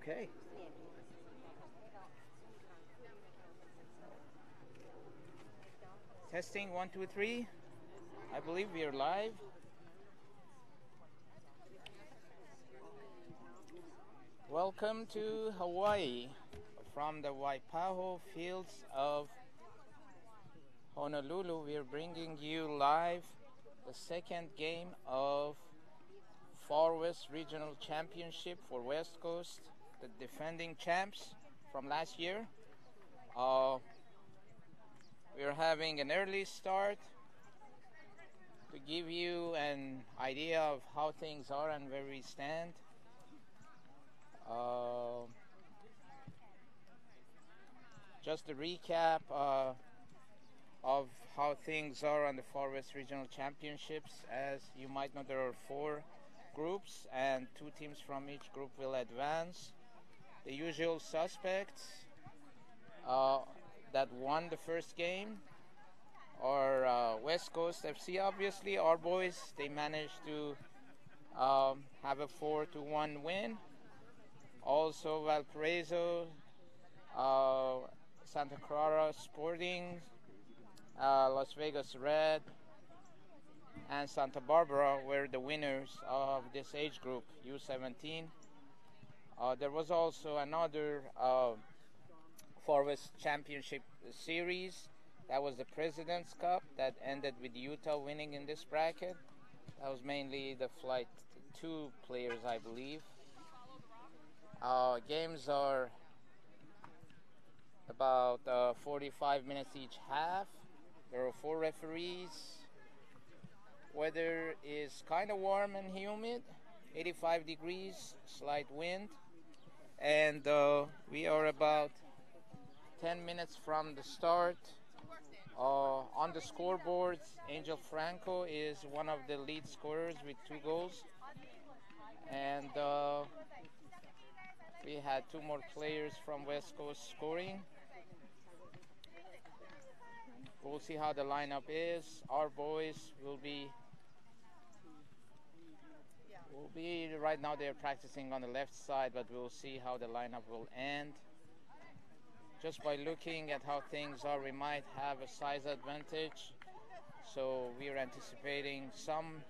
Okay. Testing 1, 2, 3. I believe we are live. Welcome to Hawaii from the Waipahu fields of Honolulu. We are bringing you live the second game of Far West Regional Championship for West Coast, the defending champs from last year. We are having an early start to give you an idea of how things are and where we stand. Just a recap of how things are on the Far West Regional Championships. As you might know, there are 4 groups and 2 teams from each group will advance. The usual suspects that won the first game are West Coast FC. Obviously, our boys, they managed to have a 4-1 win. Also, Valparaiso, Santa Clara Sporting, Las Vegas Red, and Santa Barbara were the winners of this age group, U17. There was also another Far West Championship series. That was the President's Cup that ended with Utah winning in this bracket. That was mainly the Flight 2 players, I believe. Games are about 45 minutes each half. There are 4 referees. Weather is kind of warm and humid, 85 degrees, slight wind. And we are about 10 minutes from the start. On the scoreboards, Angel Franco is one of the lead scorers with 2 goals. And we had 2 more players from West Coast scoring. We'll see how the lineup is. Our boys will be right now they're practicing on the left side, but we'll see how the lineup will end. Just by looking at how things are, we might have a size advantage. So we are anticipating some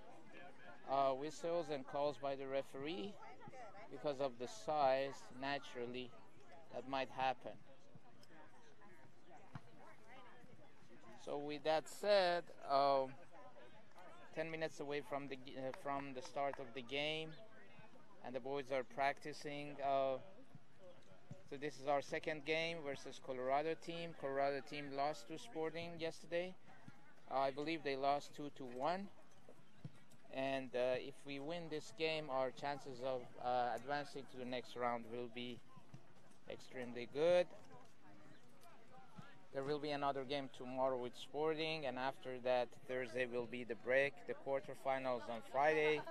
whistles and calls by the referee. Because of the size, naturally, that might happen. So with that said, 10 minutes away from the start of the game, and the boys are practicing. So this is our second game versus Colorado team. Colorado team lost to Sporting yesterday. I believe they lost 2-1. And if we win this game, our chances of advancing to the next round will be extremely good. There will be another game tomorrow with Sporting, and after that, Thursday will be the break. The quarterfinals on Friday,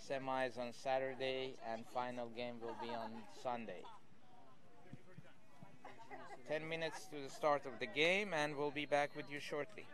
semis on Saturday, and final game will be on Sunday. 10 minutes to the start of the game, and we'll be back with you shortly.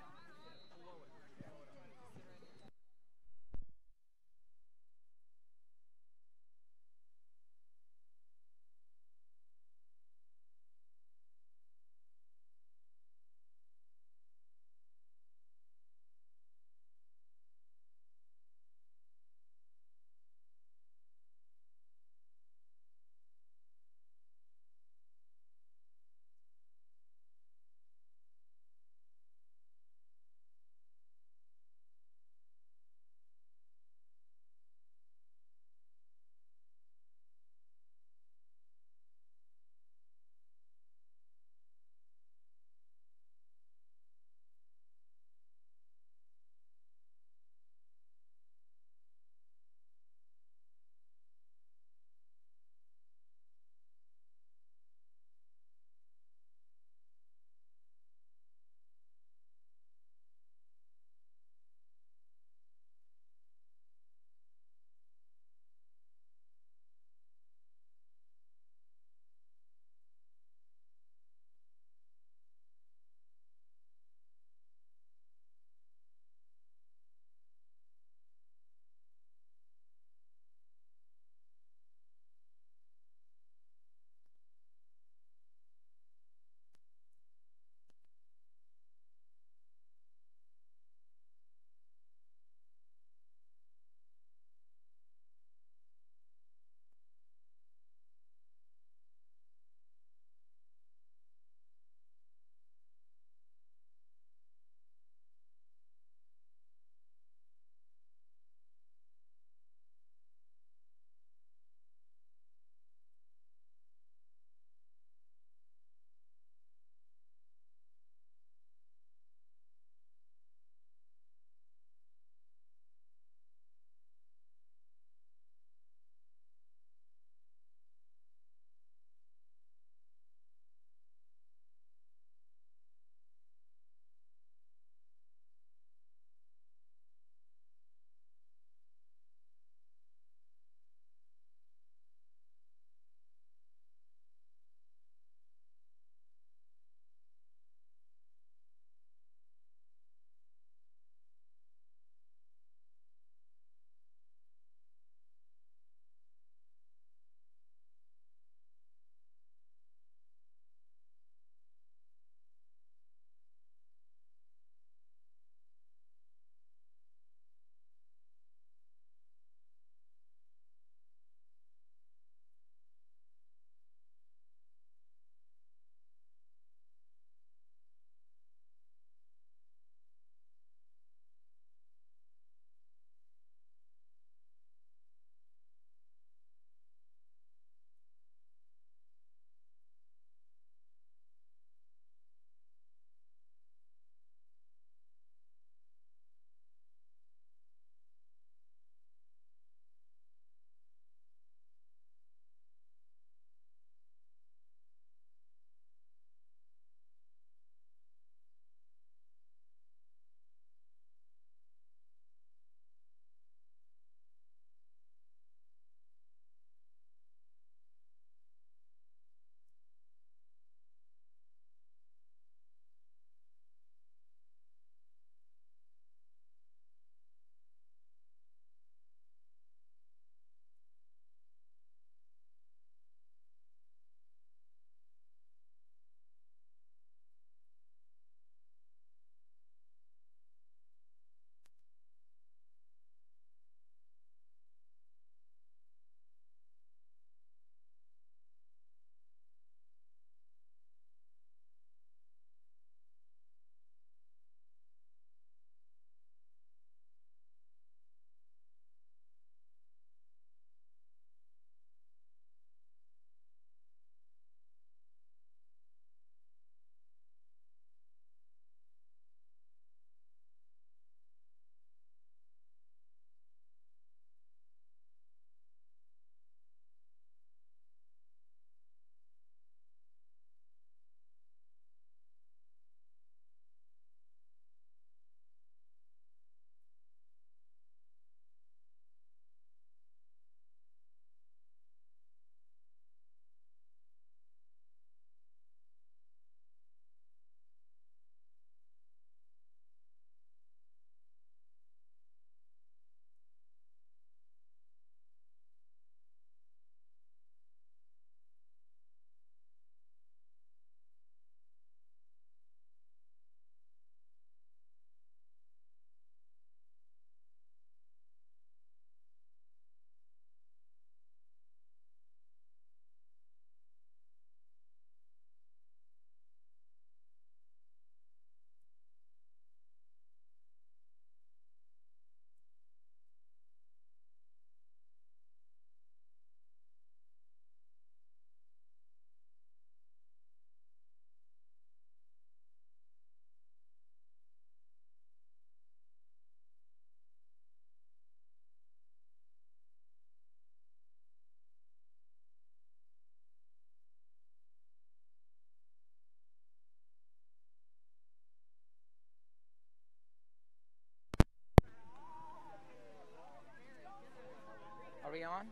on?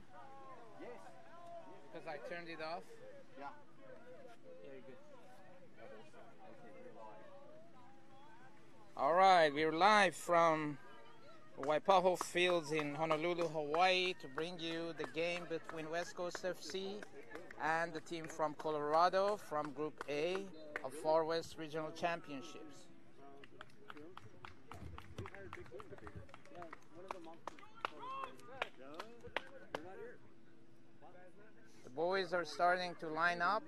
Yes. Because I turned it off. Yeah. Very good. Okay, we're live. All right, we're live from Waipahu Fields in Honolulu, Hawaii, to bring you the game between West Coast FC and the team from Colorado from Group A of Far West Regional Championships. The boys are starting to line up,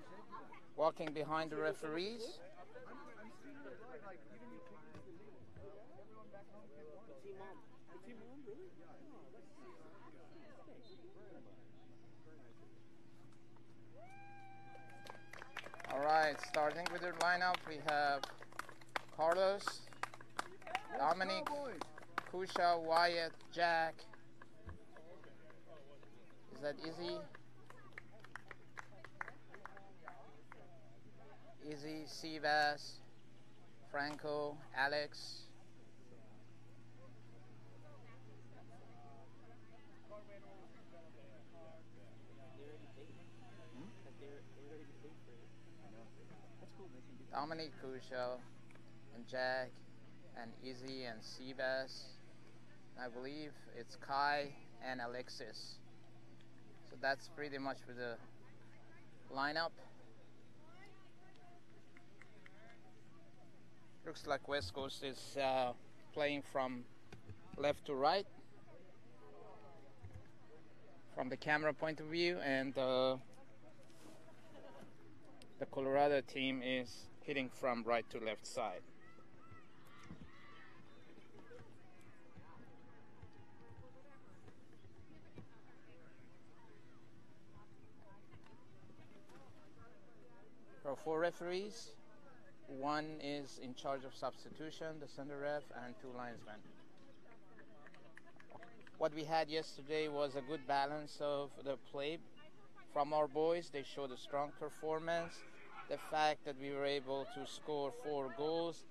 walking behind the referees. All right, starting with their lineup, we have Carlos, Dominic, Kusha, Wyatt, Jack. Is that Izzy? Izzy, Sivas, Franco, Alex. Dominic, Kusha, and Jack, and Izzy, and Sivas. I believe it's Kai and Alexis. So that's pretty much for the lineup. Looks like West Coast is playing from left to right from the camera point of view, and the Colorado team is hitting from right to left side. There are 4 referees. 1 is in charge of substitution, the center ref, and 2 linesmen. What we had yesterday was a good balance of the play from our boys. They showed a strong performance. The fact that we were able to score 4 goals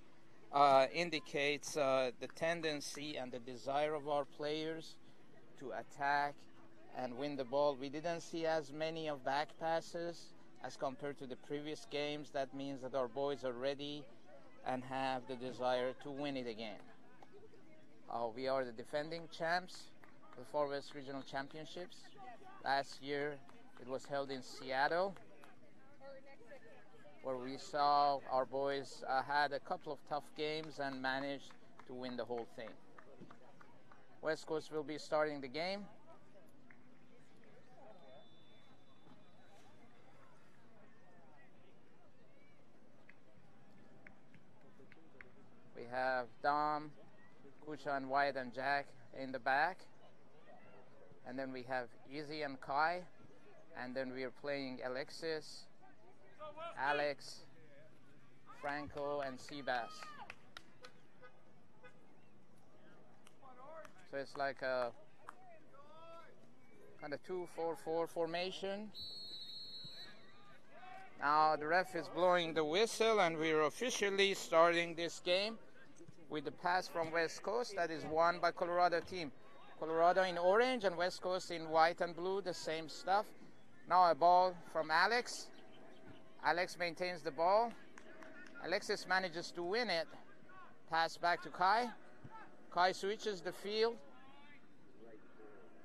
indicates the tendency and the desire of our players to attack and win the ball. We didn't see as many of back passes as compared to the previous games. That means that our boys are ready and have the desire to win it again. We are the defending champs of the Far West Regional Championships. Last year it was held in Seattle, where we saw our boys had a couple of tough games and managed to win the whole thing. West Coast will be starting the game. We have Dom, Kusha, and Wyatt and Jack in the back. And then we have Izzy and Kai. And then we are playing Alexis, Alex, Franco, and Seabass. So it's like a kind of 2-4-4 formation. Now the ref is blowing the whistle, and we're officially starting this game with the pass from West Coast that is won by Colorado team. Colorado in orange and West Coast in white and blue, the same stuff. Now a ball from Alex. Alex maintains the ball. Alexis manages to win it. Pass back to Kai. Kai switches the field.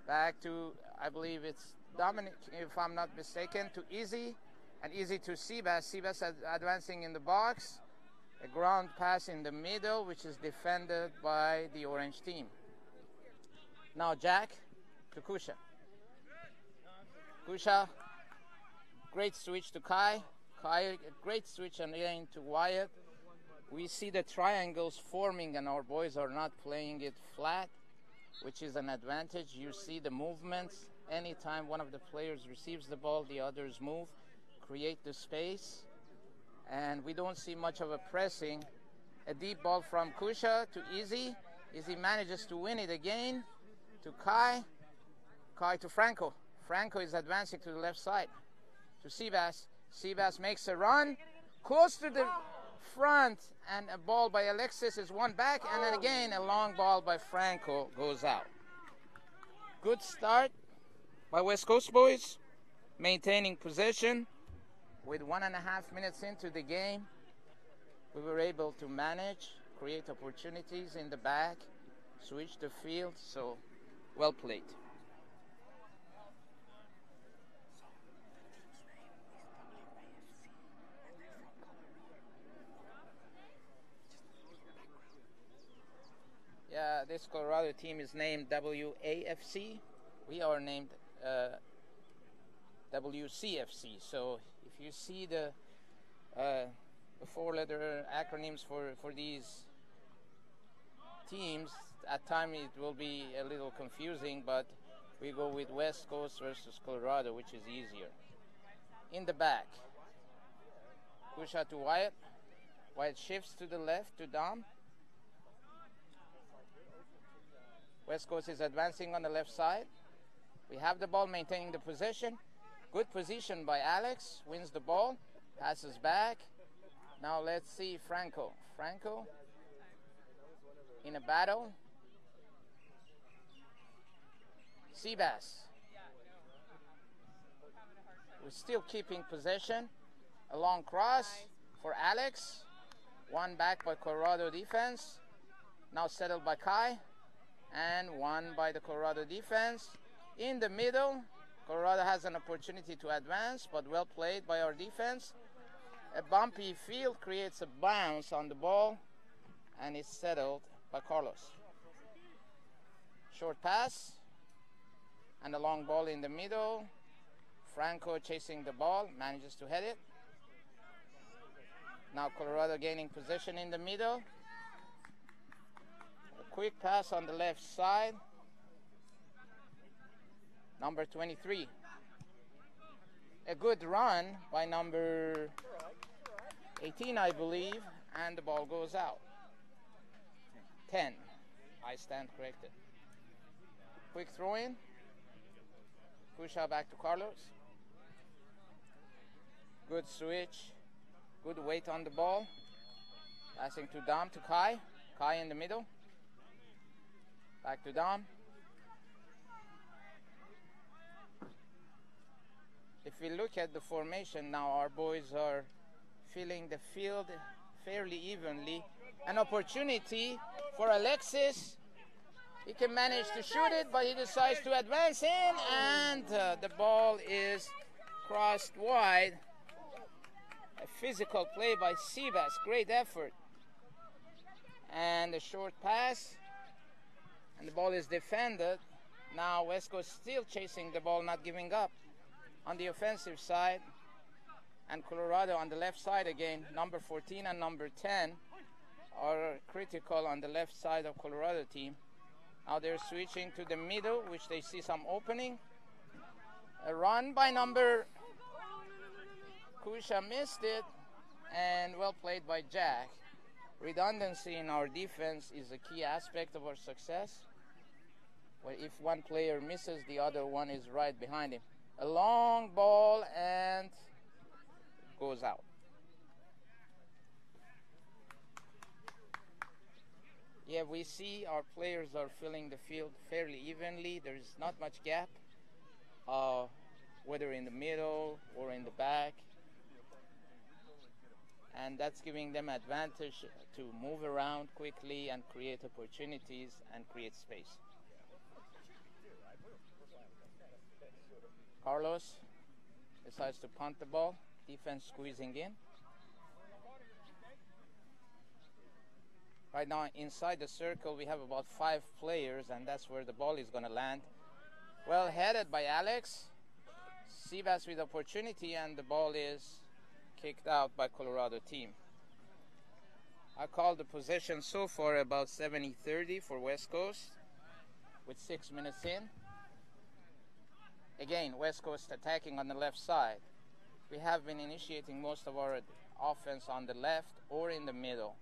Back to, I believe it's Dominic, if I'm not mistaken, to Izzy. And Izzy to Seabass. Seabass advancing in the box. A ground pass in the middle, which is defended by the orange team. Now Jack to Kusha. Kusha, great switch to Kai. Kai, a great switch and again to Wyatt. We see the triangles forming, and our boys are not playing it flat, which is an advantage. You see the movements. Anytime one of the players receives the ball, the others move, create the space, and we don't see much of a pressing. A deep ball from Kusha to Izzy. Izzy manages to win it again to Kai. Kai to Franco. Franco is advancing to the left side to Seabass. Seabass makes a run close to the front, and a ball by Alexis is won back, and then again a long ball by Franco goes out. Good start by West Coast boys, maintaining possession. With 1.5 minutes into the game, we were able to manage, create opportunities in the back, switch the field, so well played. Yeah, this Colorado team is named WAFC. We are named WCFC. So if you see the four-letter acronyms for these teams, at times it will be a little confusing, but we go with West Coast versus Colorado, which is easier. In the back, push out to Wyatt. Wyatt shifts to the left to Dom. West Coast is advancing on the left side. We have the ball, maintaining the possession. Good position by Alex, wins the ball, passes back. Now let's see Franco. Franco in a battle. Seabass. We're still keeping possession. A long cross for Alex. One back by Colorado defense. Now settled by Kai. And one by the Colorado defense. In the middle, Colorado has an opportunity to advance, but well played by our defense. A bumpy field creates a bounce on the ball, and it's settled by Carlos. Short pass, and a long ball in the middle. Franco chasing the ball, manages to head it. Now Colorado gaining possession in the middle. Quick pass on the left side. Number 23. A good run by number 18, I believe, and the ball goes out. 10. I stand corrected. Quick throw in. Push out back to Carlos. Good switch. Good weight on the ball. Passing to Dom to Kai. Kai in the middle. Back to Dom. If we look at the formation now, our boys are filling the field fairly evenly. An opportunity for Alexis. He can manage to shoot it, but he decides to advance in, and the ball is crossed wide. A physical play by Seabass. Great effort. And a short pass. And the ball is defended. Now West Coast still chasing the ball, not giving up on the offensive side. And Colorado on the left side again. Number 14 and number 10 are critical on the left side of Colorado team. Now they're switching to the middle, which they see some opening. A run by number Kusha, missed it, and well played by Jack. Redundancy in our defense is a key aspect of our success. Where if one player misses, the other one is right behind him. A long ball and goes out. Yeah, we see our players are filling the field fairly evenly. There's not much gap, whether in the middle or in the back. And that's giving them advantage to move around quickly and create opportunities and create space. Carlos decides to punt the ball. Defense squeezing in. Right now inside the circle we have about 5 players, and that's where the ball is going to land. Well headed by Alex. Seabass with opportunity, and the ball is kicked out by Colorado team. I call the possession so far about 70-30 for West Coast with 6 minutes in. Again, West Coast attacking on the left side. We have been initiating most of our offense on the left or in the middle.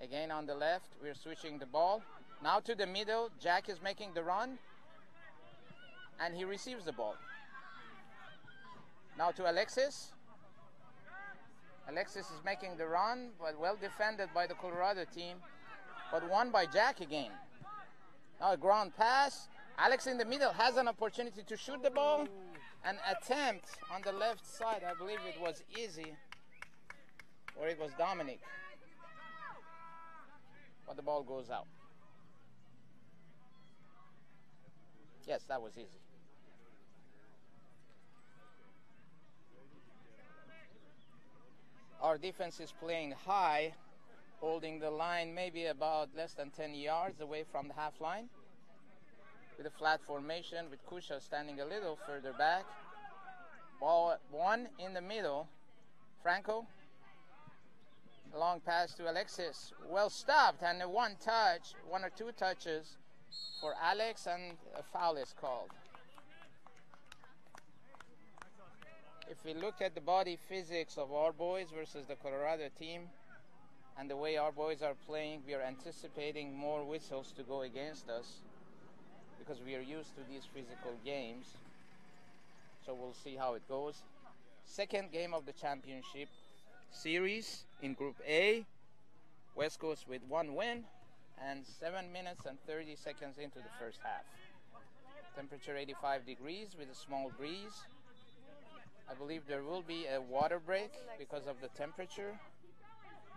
Again on the left, we're switching the ball. Now to the middle, Jack is making the run, and he receives the ball. Now to Alexis. Alexis is making the run, but well defended by the Colorado team, but won by Jack again. Now a ground pass, Alex in the middle has an opportunity to shoot the ball. An attempt on the left side, I believe it was Easy, or it was Dominic. But the ball goes out. Yes, that was Easy. Our defense is playing high, holding the line maybe about less than 10 yards away from the half line. With a flat formation, with Kusha standing a little further back. Ball one in the middle. Franco. A long pass to Alexis. Well stopped, and a one or two touches for Alex, and a foul is called. If we look at the body physics of our boys versus the Colorado team, and the way our boys are playing, we are anticipating more whistles to go against us, because we are used to these physical games. So we'll see how it goes. Second game of the championship series in Group A. West Coast with 1 win, and 7 minutes and 30 seconds into the first half. Temperature 85 degrees with a small breeze. I believe there will be a water break because of the temperature.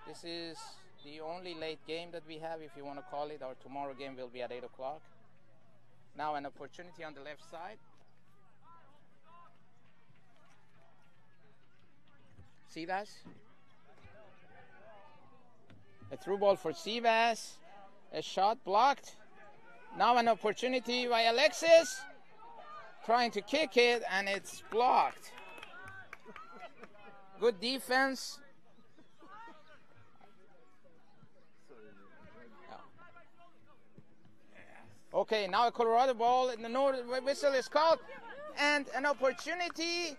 This is the only late game that we have, if you want to call it. Our tomorrow game will be at 8 o'clock. Now an opportunity on the left side. Sivas. A through ball for Sivas. A shot blocked. Now an opportunity by Alexis. Trying to kick it, and it's blocked. Good defense. Okay, now a Colorado ball, and the whistle is called, and an opportunity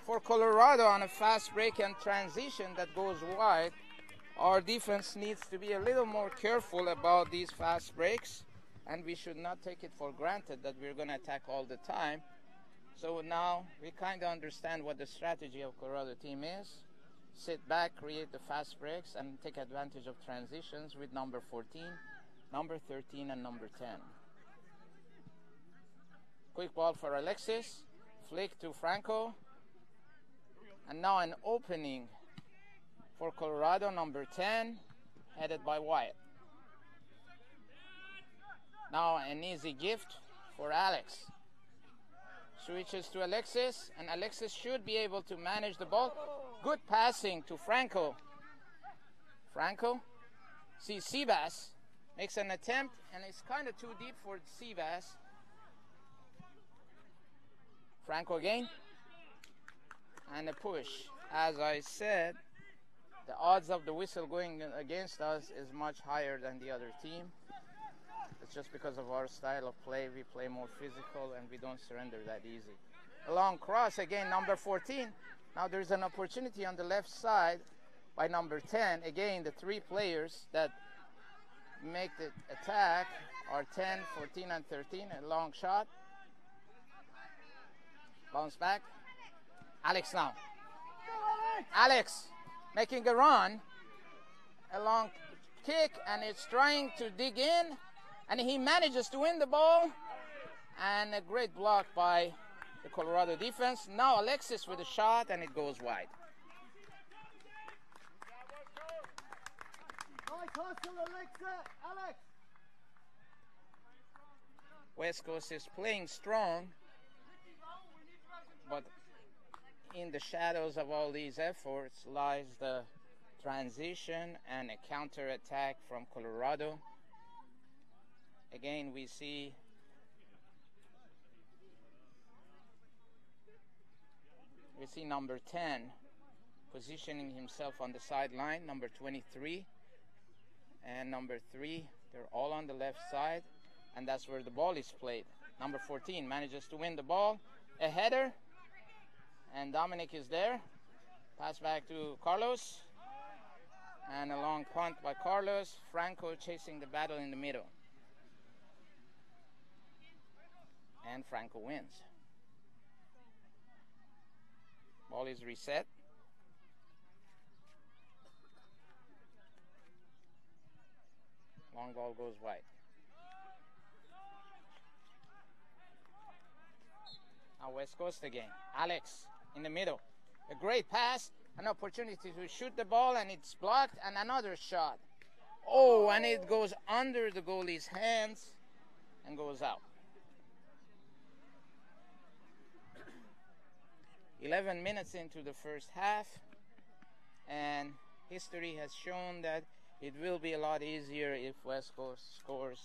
for Colorado on a fast break and transition that goes wide. Our defense needs to be a little more careful about these fast breaks, and we should not take it for granted that we're going to attack all the time. So now we kind of understand what the strategy of Colorado team is. Sit back, create the fast breaks, and take advantage of transitions with number 14. Number 13 and number 10. Quick ball for Alexis. Flick to Franco. And now an opening for Colorado, number 10, headed by Wyatt. Now an easy gift for Alex. Switches to Alexis, and Alexis should be able to manage the ball. Good passing to Franco. Franco sees Sivas. Makes an attempt, and it's kind of too deep for Sivas. Franco again. And a push. As I said, the odds of the whistle going against us is much higher than the other team. It's just because of our style of play. We play more physical, and we don't surrender that easy. A long cross again, number 14. Now there's an opportunity on the left side by number 10. Again, the three players that make the attack are 10, 14, and 13. A long shot. Bounce back. Alex now. Alex making a run. A long kick, and it's trying to dig in. And he manages to win the ball. And a great block by the Colorado defense. Now Alexis with a shot, and it goes wide. West Coast is playing strong, but in the shadows of all these efforts lies the transition and a counter-attack from Colorado. Again, we see number 10 positioning himself on the sideline, number 23 and number 3. They're all on the left side, and that's where the ball is played. Number 14 manages to win the ball. A header, and Dominic is there. Pass back to Carlos, and a long punt by Carlos. Franco chasing the battle in the middle, and Franco wins. Ball is reset. Long ball goes wide. West Coast again. Alex in the middle. A great pass, an opportunity to shoot the ball, and it's blocked, and another shot. Oh, and it goes under the goalie's hands and goes out. 11 minutes into the first half, and history has shown that it will be a lot easier if West Coast scores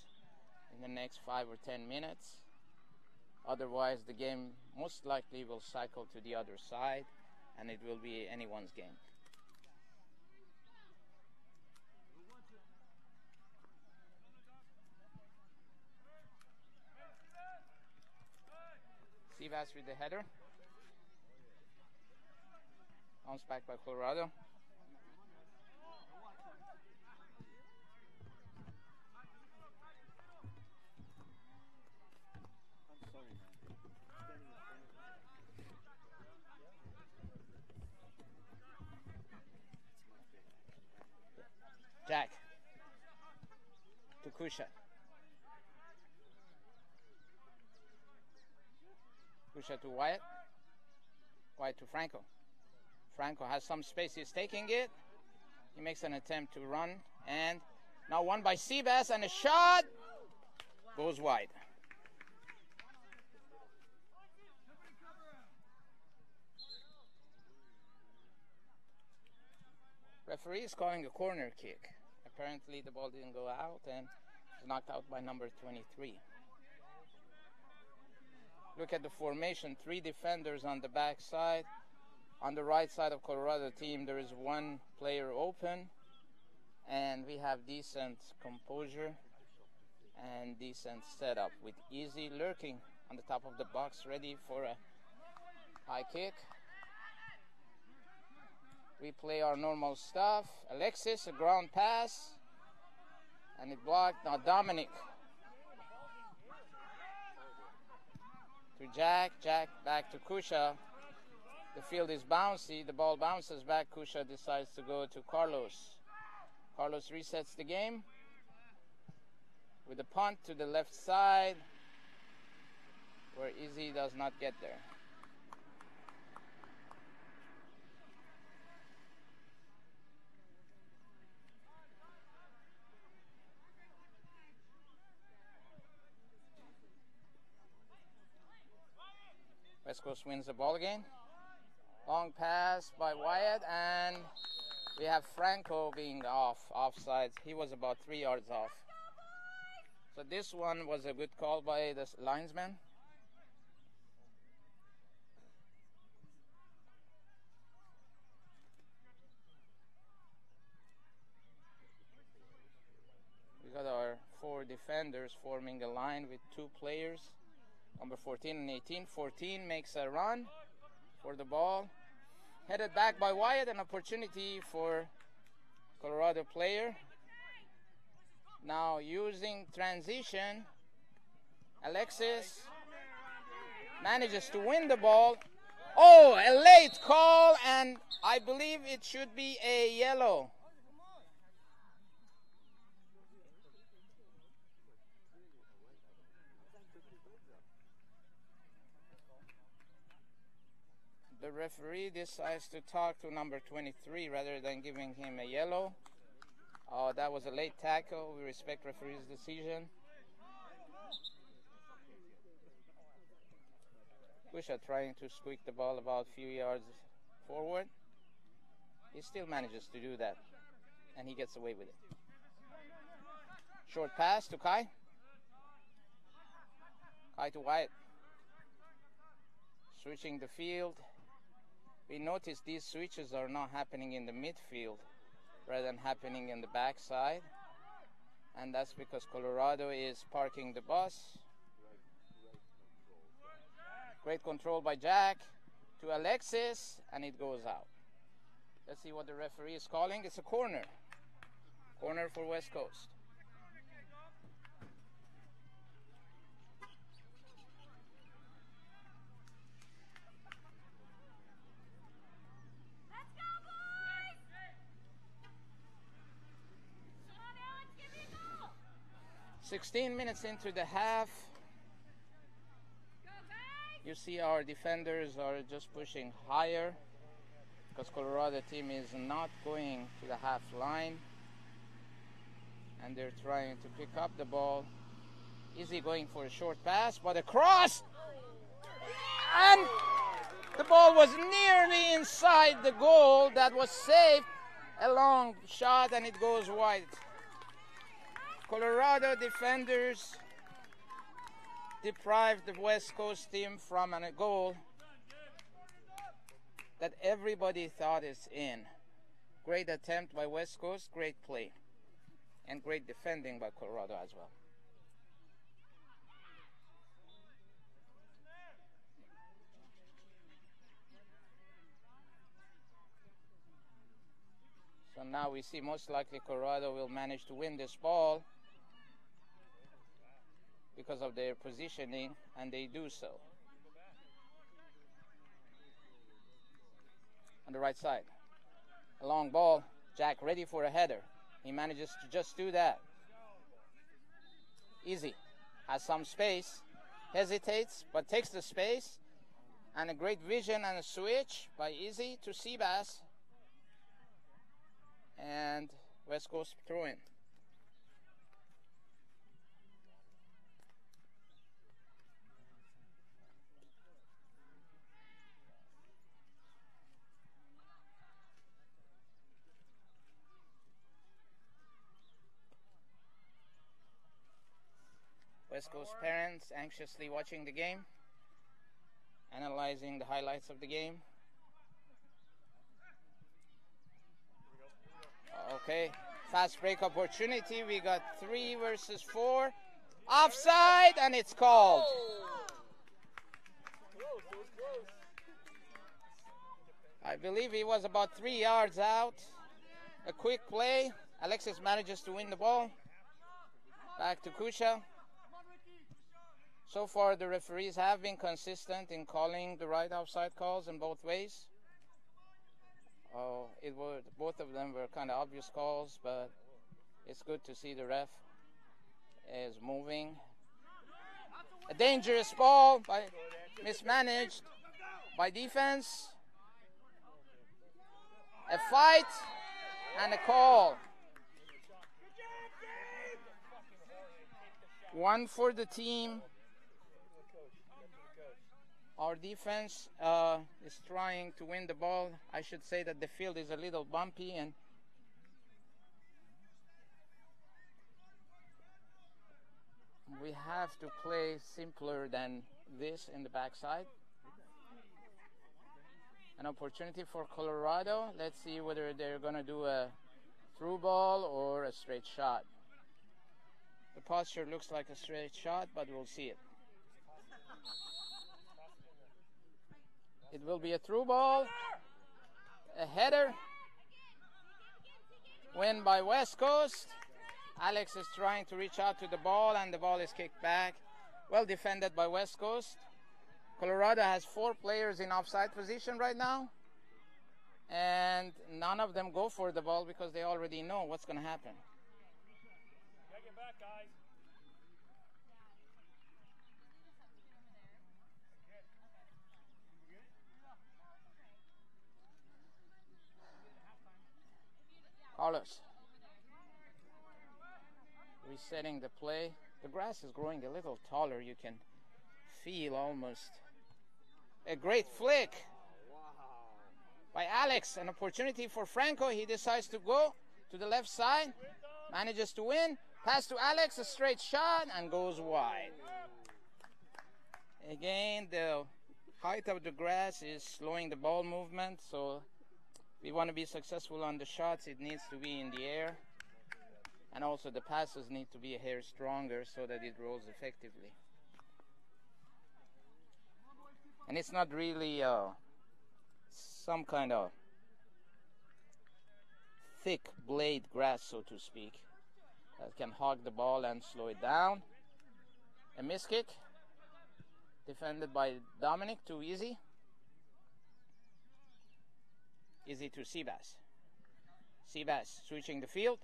in the next 5 or 10 minutes. Otherwise, the game most likely will cycle to the other side, and it will be anyone's game. Sivas with the header. Bounce back by Colorado. I'm sorry, man. Jack to Kusha. Kusha to Wyatt. Wyatt to Franco. Franco has some space. He's taking it. He makes an attempt to run. And now won by Seabass. And a shot goes wide. Referee is calling a corner kick. Apparently the ball didn't go out and was knocked out by number 23. Look at the formation. 3 defenders on the back side. On the right side of Colorado team, there is 1 player open. And we have decent composure and decent setup with Easy lurking on the top of the box, ready for a high kick. We play our normal stuff. Alexis, a ground pass. And it blocked. Now Dominic. To Jack. Jack back to Kusha. The field is bouncy. The ball bounces back. Kusha decides to go to Carlos. Carlos resets the game with a punt to the left side where Izzy does not get there. West Coast wins the ball again. Long pass by Wyatt, and we have Franco being offsides. He was about 3 yards off. So this one was a good call by the linesman. We got our 4 defenders forming a line with 2 players. Number 14 and 18. 14 makes a run for the ball. Headed back by Wyatt, an opportunity for Colorado player. Now using transition, Alexis manages to win the ball. Oh, a late call, and I believe it should be a yellow. The referee decides to talk to number 23 rather than giving him a yellow. Oh, that was a late tackle. We respect referee's decision. Kusha trying to squeak the ball about a few yards forward. He still manages to do that, and he gets away with it. Short pass to Kai. Kai to Wyatt. Switching the field. We notice these switches are not happening in the midfield rather than happening in the backside. And that's because Colorado is parking the bus. Great control by Jack to Alexis, and it goes out. Let's see what the referee is calling. It's a corner. Corner for West Coast. Let's go, boys! Come on, Alex, give me a goal! 16 minutes into the half. You see our defenders are just pushing higher because Colorado team is not going to the half line, and they're trying to pick up the ball. Easy going for a short pass, but a cross, and the ball was nearly inside the goal. That was saved. A long shot, and it goes wide. Colorado defenders deprived the West Coast team from a goal that everybody thought is in. Great attempt by West Coast, great play, and great defending by Colorado as well. So now we see most likely Colorado will manage to win this ball because of their positioning, and they do so. On the right side, a long ball. Jack ready for a header. He manages to just do that. Easy, has some space, hesitates, but takes the space, and a great vision and a switch by Easy to Seabass. And West Coast throw in. West Coast parents anxiously watching the game, analyzing the highlights of the game. Okay, fast break opportunity. We got 3 versus 4. Offside, and it's called. I believe he was about 3 yards out. A quick play. Alexis manages to win the ball. Back to Kusha. So far, the referees have been consistent in calling the right offside calls in both ways. Both of them were kind of obvious calls, but it's good to see the ref is moving. A dangerous ball, mismanaged by defense. A fight and a call. 1 for the team. Our defense is trying to win the ball. I should say that the field is a little bumpy, and we have to play simpler than this in the backside. An opportunity for Colorado. Let's see whether they're going to do a through ball or a straight shot. The posture looks like a straight shot, but we'll see it. It will be a through ball, a header, win by West Coast. Alex is trying to reach out to the ball, and the ball is kicked back. Well defended by West Coast. Colorado has 4 players in offside position right now, and none of them go for the ball because they already know what's going to happen. Get back, guys. Carlos, resetting the play. The grass is growing a little taller. You can feel almost. A great flick by Alex. An opportunity for Franco. He decides to go to the left side. Manages to win. Pass to Alex. A straight shot and goes wide. Again, the height of the grass is slowing the ball movement, so we want to be successful on the shots. It needs to be in the air, and also the passes need to be a hair stronger so that it rolls effectively. And it's not really some kind of thick blade grass, so to speak, that can hog the ball and slow it down. A miss kick, defended by Dominic, too easy. Easy to Seabass. Seabass switching the field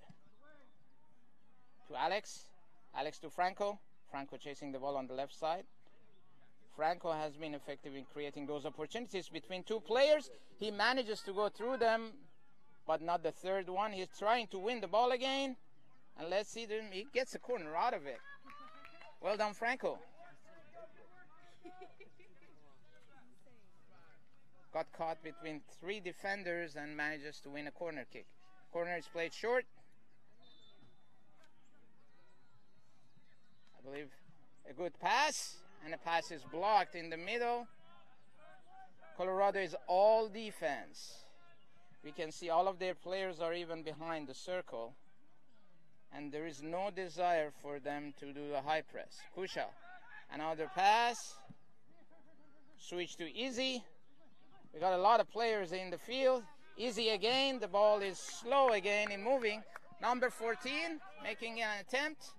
to Alex. Alex to Franco. Franco chasing the ball on the left side. Franco has been effective in creating those opportunities between two players. He manages to go through them, but not the third one. He's trying to win the ball again. And let's see, he gets a corner out of it. Well done, Franco. Got caught between three defenders and manages to win a corner kick. Corner is played short. I believe a good pass, and the pass is blocked in the middle. Colorado is all defense. We can see all of their players are even behind the circle, and there is no desire for them to do the high press. Kusha, another pass. Switch to Easy. We got a lot of players in the field. Easy again. The ball is slow again in moving. Number 14 making an attempt.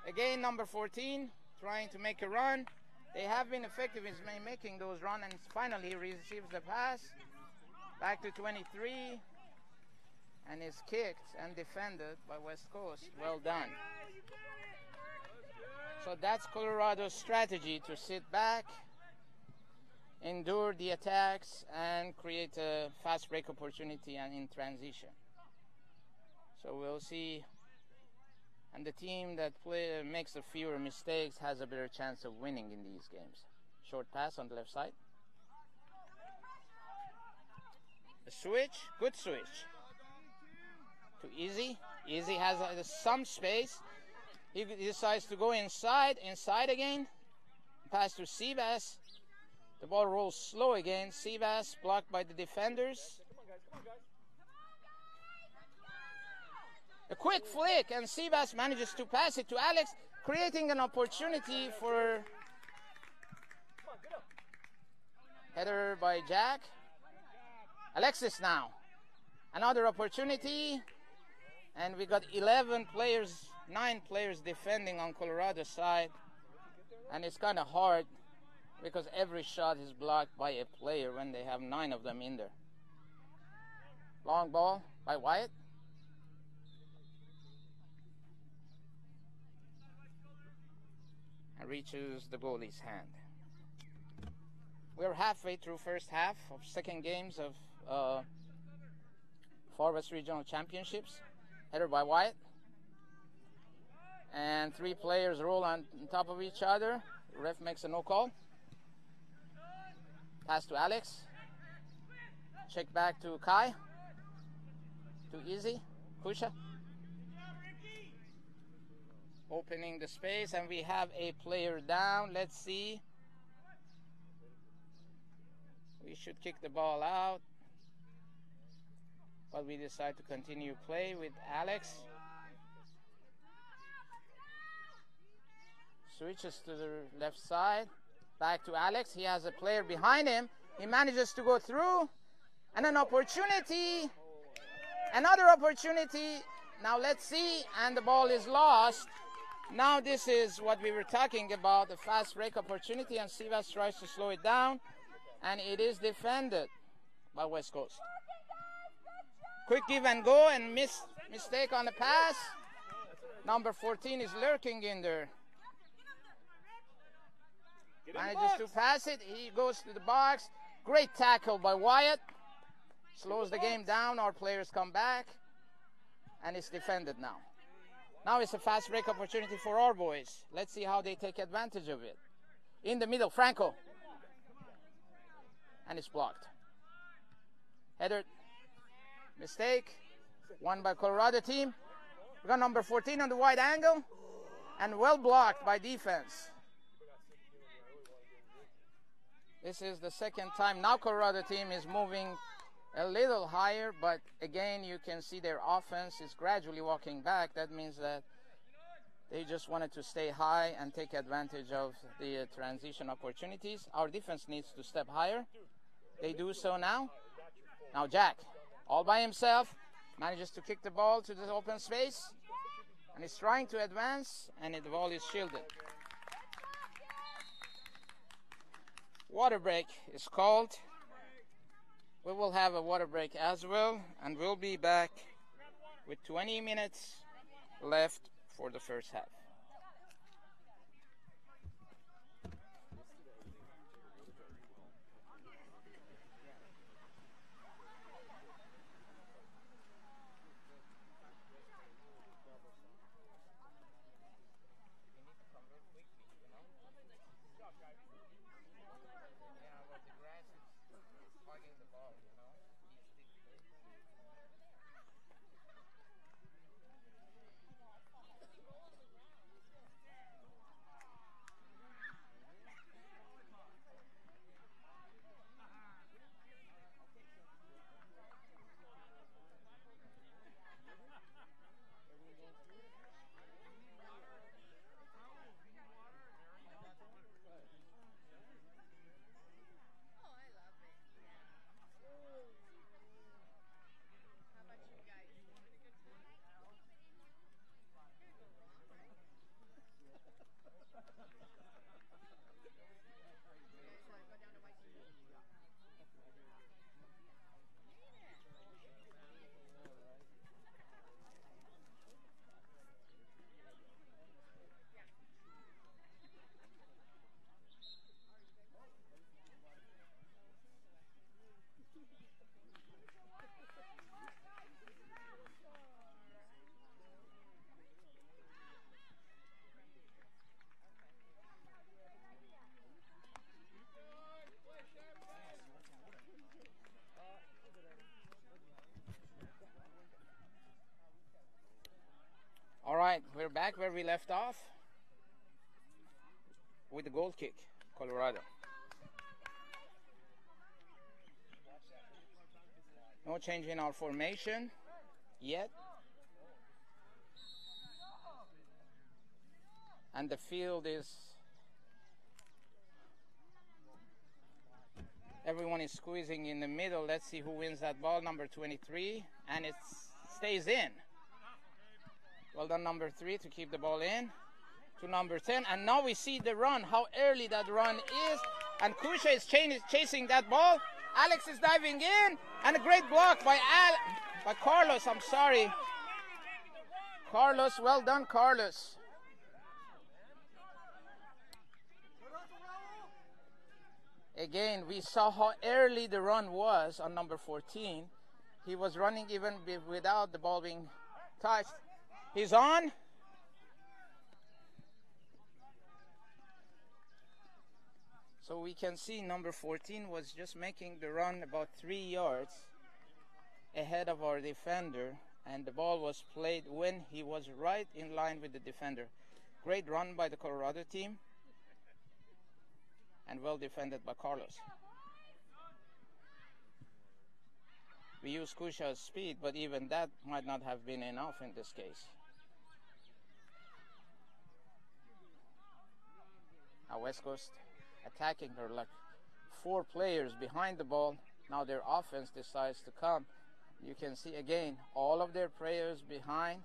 Again, number 14 trying to make a run. They have been effective in making those runs, and finally he receives the pass. Back to 23, and is kicked and defended by West Coast. Well done. So that's Colorado's strategy, to sit back, endure the attacks, and create a fast break opportunity and in transition. So we'll see. And the team that makes the fewer mistakes has a better chance of winning in these games. Short pass on the left side. A switch, good switch. To Easy. Easy has some space. He decides to go inside again. Pass to Seabass. The ball rolls slow again. Seabass blocked by the defenders. A quick flick, and Seabass manages to pass it to Alex, creating an opportunity for header by Jack. Alexis now. Another opportunity, and we got 11 players, 9 players defending on Colorado's side, and it's kind of hard because every shot is blocked by a player when they have 9 of them in there. Long ball by Wyatt. And reaches the goalie's hand. We're halfway through first half of second games of Far West Regional Championships. Header by Wyatt. And 3 players roll on top of each other. The ref makes a no call. Pass to Alex. Check back to Kai. Too Easy. Kusha. Opening the space, and we have a player down. Let's see. We should kick the ball out, but we decide to continue play with Alex. Switches to the left side. Back to Alex. He has a player behind him. He manages to go through, and an opportunity. Another opportunity. Now let's see, and the ball is lost. Now this is what we were talking about, the fast break opportunity, and Sivas tries to slow it down, and it is defended by West Coast. Quick give and go, and mistake on the pass. Number 14 is lurking in there. Manages to pass it. He goes to the box. Great tackle by Wyatt. Slows the game down. Our players come back, and it's defended now. Now it's a fast break opportunity for our boys. Let's see how they take advantage of it. In the middle, Franco. And it's blocked. Header. Mistake. Won by Colorado team. We got number 14 on the wide angle. And well blocked by defense. This is the second time. Now Colorado team is moving a little higher, but again you can see their offense is gradually walking back. That means that they just wanted to stay high and take advantage of the transition opportunities. Our defense needs to step higher. They do so now. Now Jack, all by himself, manages to kick the ball to the open space, and he's trying to advance, and the ball is shielded. Water break is called. We will have a water break as well, and we'll be back with 20 minutes left for the first half. right, we're back where we left off with the goal kick, Colorado. No change in our formation yet. And the field is, everyone is squeezing in the middle. Let's see who wins that ball, number 23, and it stays in. Well done, number 3, to keep the ball in. To number 10, and now we see the run, how early that run is, and Kusha is chasing that ball. Alex is diving in, and a great block by Carlos, I'm sorry. Carlos, well done, Carlos. Again, we saw how early the run was on number 14. He was running even without the ball being touched. He's on. So we can see number 14 was just making the run about 3 yards ahead of our defender, and the ball was played when he was right in line with the defender. Great run by the Colorado team, and well defended by Carlos. We use Kusha's speed, but even that might not have been enough in this case. Now West Coast attacking her like 4 players behind the ball. Now their offense decides to come. You can see again all of their players behind,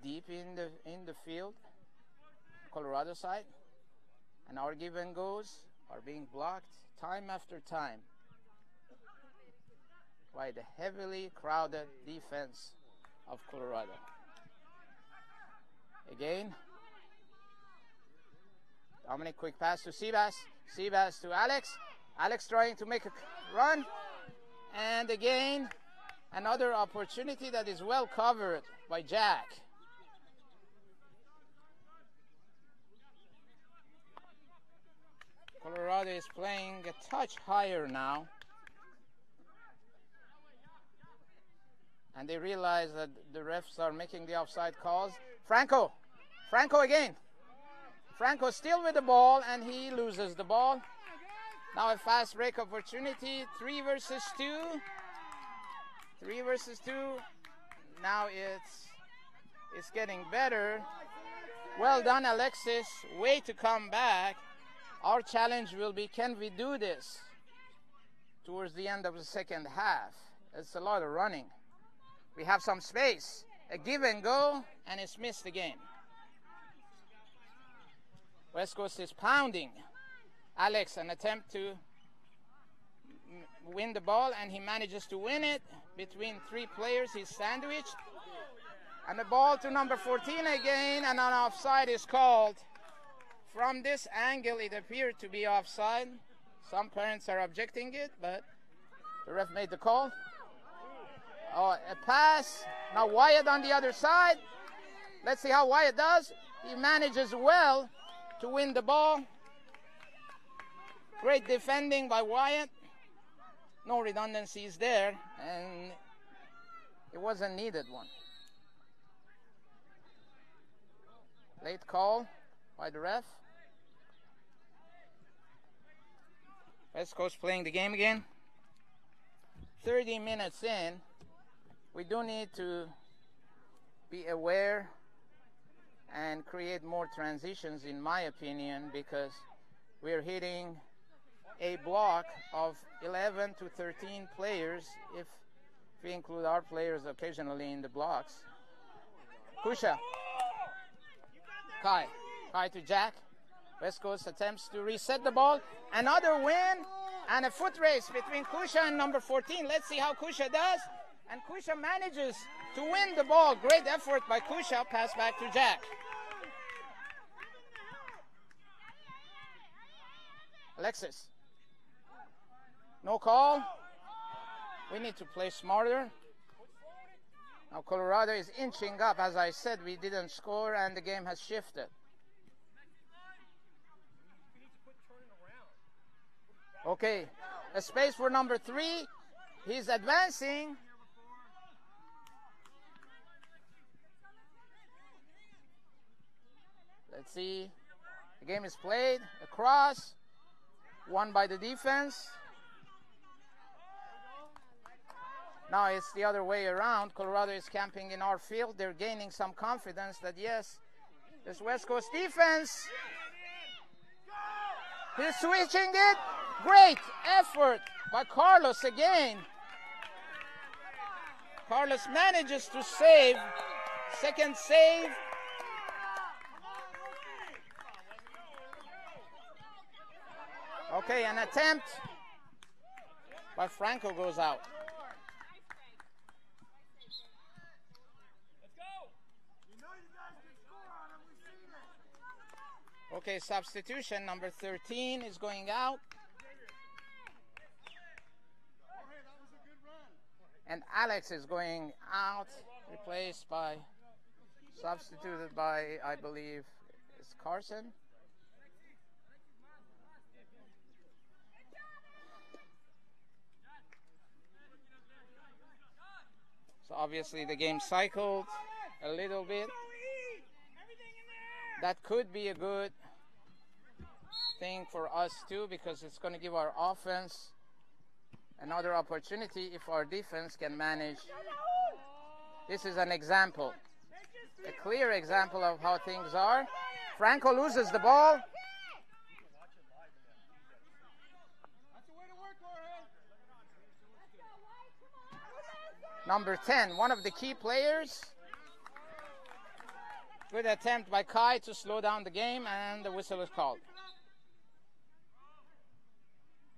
deep in the field, Colorado side, and our give and goes are being blocked time after time by the heavily crowded defense of Colorado. Again, Dominic, quick pass to Seabass. Seabass to Alex. Alex trying to make a run. And again, another opportunity that is well covered by Jack. Colorado is playing a touch higher now. And they realize that the refs are making the offside calls. Franco again. Franco still with the ball, and he loses the ball. Now a fast break opportunity, 3 versus 2. 3 versus 2. Now it's getting better. Well done, Alexis. Way to come back. Our challenge will be, can we do this towards the end of the second half? It's a lot of running. We have some space. A give and go, and it's missed again. West Coast is pounding. Alex, an attempt to win the ball, and he manages to win it between 3 players. He's sandwiched. And the ball to number 14 again, and an offside is called. From this angle, it appeared to be offside. Some parents are objecting it, but the ref made the call. Oh, a pass. Now Wyatt on the other side. Let's see how Wyatt does. He manages well to win the ball. Great defending by Wyatt. No redundancies there, and it was a needed one. Late call by the ref. West Coast playing the game again. 30 minutes in. We do need to be aware and create more transitions, in my opinion, because we're hitting a block of 11 to 13 players if we include our players occasionally in the blocks. Kusha. Kai to Jack. West Coast attempts to reset the ball. Another win and a foot race between Kusha and number 14. Let's see how Kusha does. And Kusha manages to win the ball. Great effort by Kusha. Pass back to Jack. Alexis. No call. We need to play smarter. Now Colorado is inching up. As I said, we didn't score and the game has shifted. Okay, a space for number 3. He's advancing. Let's see. The game is played. Across. Won by the defense. Now it's the other way around. Colorado is camping in our field. They're gaining some confidence that, yes, this West Coast defense, he's switching it. Great effort by Carlos again. Carlos manages to save. Second save. Okay, an attempt by Franco goes out. Okay, substitution number 13 is going out. And Alex is going out, replaced by, substituted by, I believe, is Carson. So obviously the game cycled a little bit. That could be a good thing for us too, because it's going to give our offense another opportunity if our defense can manage. This is an example, a clear example of how things are. Franco loses the ball. Number 10, one of the key players. Good attempt by Kai to slow down the game, and the whistle is called.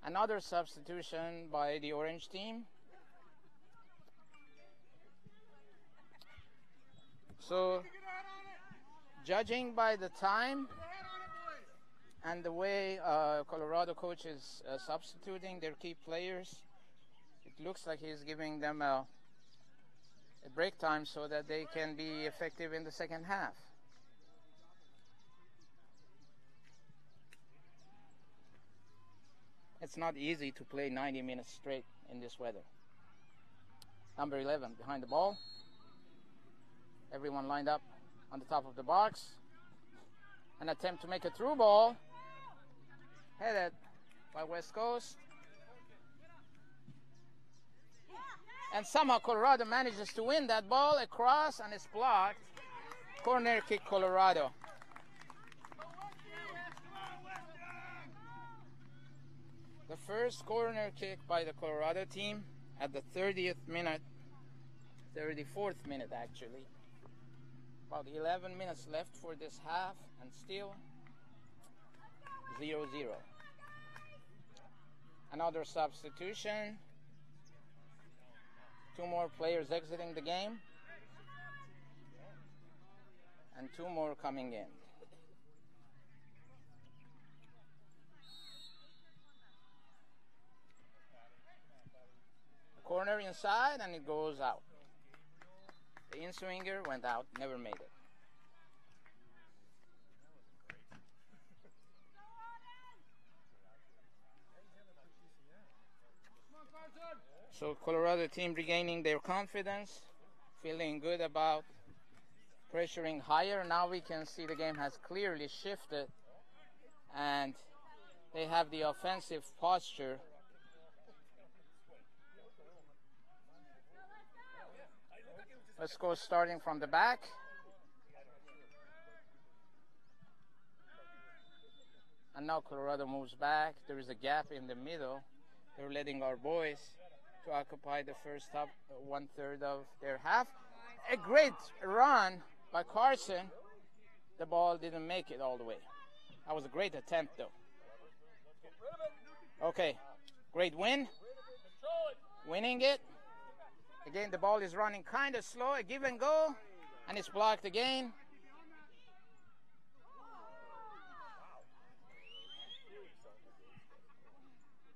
Another substitution by the orange team. So, judging by the time and the way Colorado coach is substituting their key players, it looks like he's giving them a break time so that they can be effective in the second half. It's not easy to play 90 minutes straight in this weather. Number 11 behind the ball. Everyone lined up on the top of the box. An attempt to make a through ball. Headed by West Coast. And somehow Colorado manages to win that ball across, and it's blocked. Corner kick, Colorado. The first corner kick by the Colorado team at the 30th minute, 34th minute actually. About 11 minutes left for this half, and still 0-0. Another substitution. Two more players exiting the game, and two more coming in. A corner inside, and it goes out. The in-swinger went out, never made it. So Colorado team regaining their confidence, feeling good about pressuring higher. Now we can see the game has clearly shifted, and they have the offensive posture. Let's go starting from the back. And now Colorado moves back. There is a gap in the middle. They're letting our boys to occupy the first top 1/3 of their half. A great run by Carson. The ball didn't make it all the way. That was a great attempt though. Okay, great win. Winning it. Again, the ball is running kind of slow. A give and go, and it's blocked again.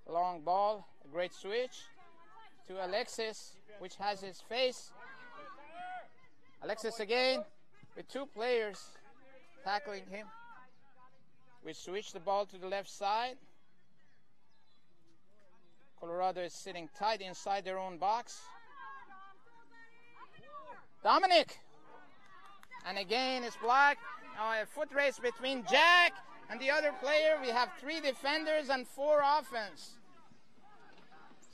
Long ball, a great switch to Alexis, which has his face. Alexis again with two players tackling him. We switch the ball to the left side. Colorado is sitting tight inside their own box. Dominic, and again it's blocked, a foot race between Jack and the other player. We have 3 defenders and 4 offense.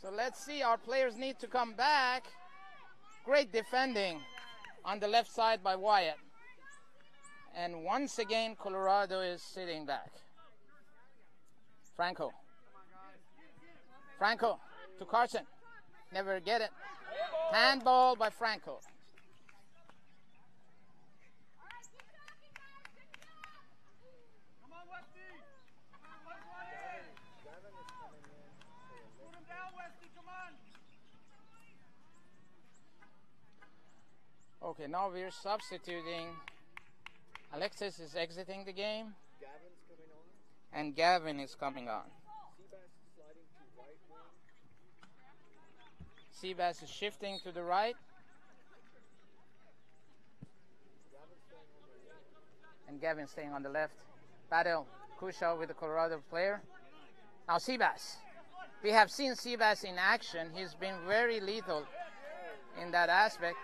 So let's see, our players need to come back. Great defending on the left side by Wyatt. And once again, Colorado is sitting back. Franco. Franco to Carson. Never get it. Handball by Franco. Okay, now we're substituting. Alexis is exiting the game. Gavin's coming on. And Gavin is coming on. Seabass is sliding to right wing. Seabass is shifting to the right. And Gavin staying on the left. Battle Kusha with the Colorado player. Now Seabass. We have seen Seabass in action. He's been very lethal in that aspect.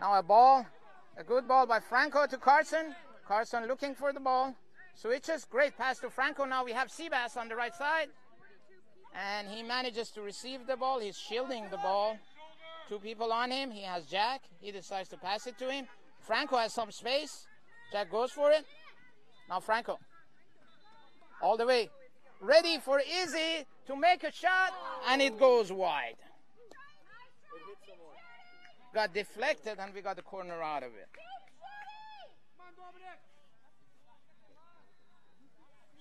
Now a good ball by Franco to Carson. Carson looking for the ball. Switches, great pass to Franco. Now we have Seabass on the right side. And he manages to receive the ball. He's shielding the ball. 2 people on him. He has Jack. He decides to pass it to him. Franco has some space. Jack goes for it. Now Franco. All the way. Ready for Izzy to make a shot. And it goes wide. Got deflected and we got the corner out of it.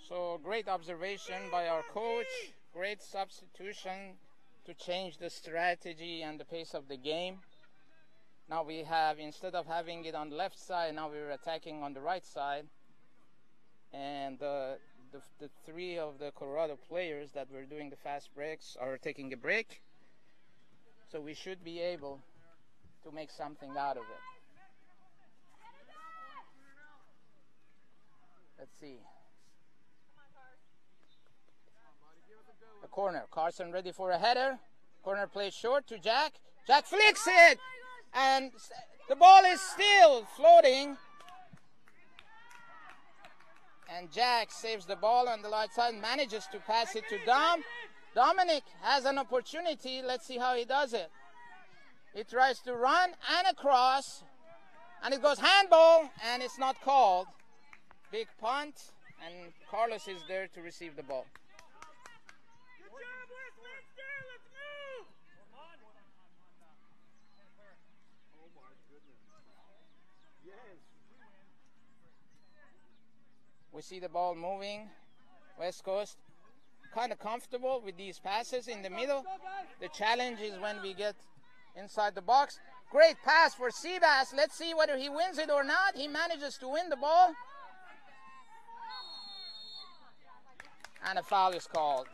So great observation by our coach. Great substitution to change the strategy and the pace of the game. Now we have, instead of having it on the left side, now we're attacking on the right side. And the 3 of the Colorado players that were doing the fast breaks are taking a break. So we should be able to make something out of it. Let's see. A corner. Carson ready for a header. Corner plays short to Jack. Jack flicks it! And the ball is still floating. And Jack saves the ball on the right side, manages to pass it to Dom. Dominic has an opportunity. Let's see how he does it. He tries to run and across, and it goes handball, and it's not called. Big punt, and Carlos is there to receive the ball. Good job, Westminster. Let's move. Oh my goodness. Yes. We see the ball moving. West Coast kind of comfortable with these passes in the middle. The challenge is when we get inside the box. Great pass for Seabass. Let's see whether he wins it or not. He manages to win the ball. And a foul is called.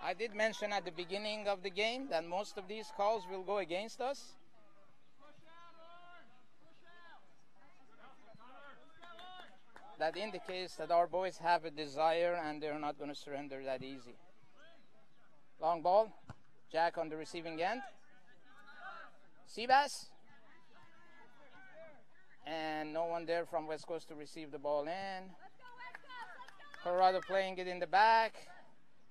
I did mention at the beginning of the game that most of these calls will go against us. That indicates that our boys have a desire and they're not going to surrender that easy. Long ball. Jack on the receiving end. Seabass. And no one there from West Coast to receive the ball in. Colorado playing it in the back.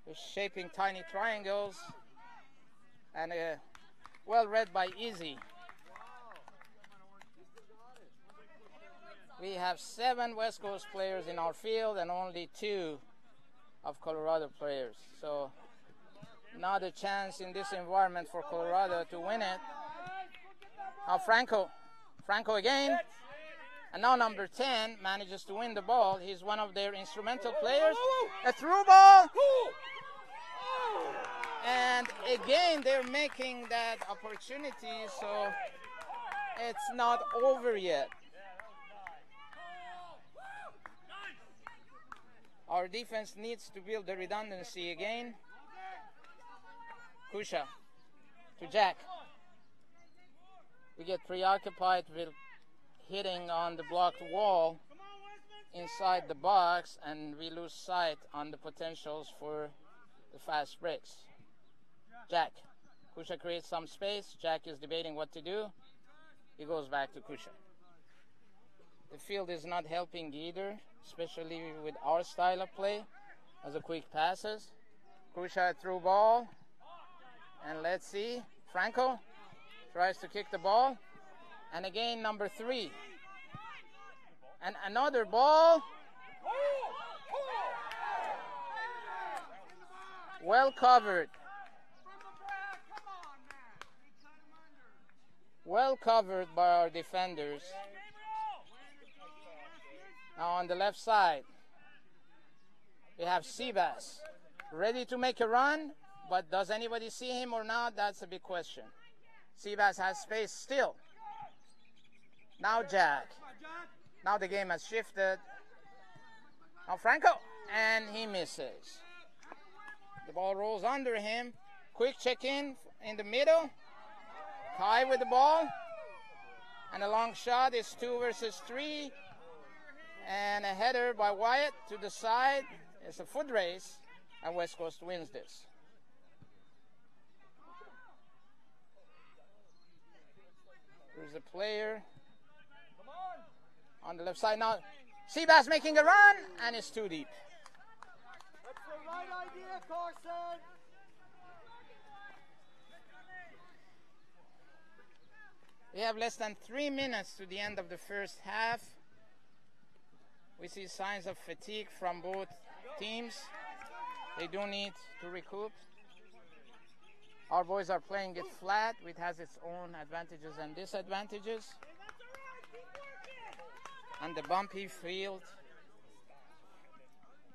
They're shaping tiny triangles. And well read by Izzy. We have 7 West Coast players in our field and only 2 of Colorado players. So not a chance in this environment for Colorado to win it. Now Franco. Franco again. And now number 10 manages to win the ball. He's one of their instrumental players. A through ball. And again, they're making that opportunity, so it's not over yet. Our defense needs to build the redundancy again. Kusha to Jack. We get preoccupied with hitting on the blocked wall inside the box, and we lose sight on the potentials for the fast breaks. Jack. Kusha creates some space. Jack is debating what to do. He goes back to Kusha. The field is not helping either, especially with our style of play. As a quick passes. Crucial through ball. And let's see. Franco tries to kick the ball. And again, number 3. And another ball. Well covered. Well covered by our defenders. Now on the left side, we have Seabass ready to make a run, but does anybody see him or not? That's a big question. Seabass has space still. Now Jack. Now the game has shifted. Now Franco, and he misses. The ball rolls under him. Quick check-in in the middle. Kai with the ball. And a long shot is 2 versus 3. And a header by Wyatt to the side. It's a foot race, and West Coast wins this. There's a player on the left side now. Seabass making a run, and it's too deep. That's the right idea, Carson. We have less than 3 minutes to the end of the first half. We see signs of fatigue from both teams. They do need to recoup. Our boys are playing it flat, which has its own advantages and disadvantages. And the bumpy field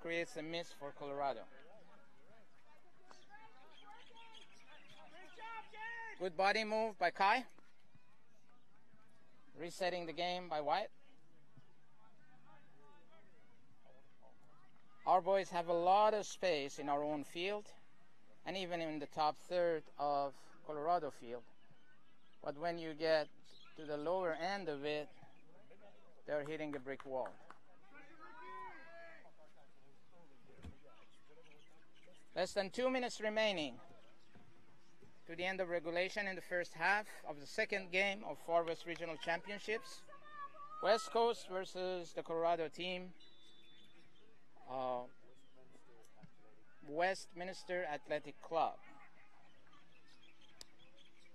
creates a miss for Colorado. Good body move by Kai. Resetting the game by Wyatt. Our boys have a lot of space in our own field and even in the top third of Colorado field. But when you get to the lower end of it, they're hitting a brick wall. Less than 2 minutes remaining to the end of regulation in the first half of the second game of Far West Regional Championships. West Coast versus the Colorado team. Westminster Athletic Club.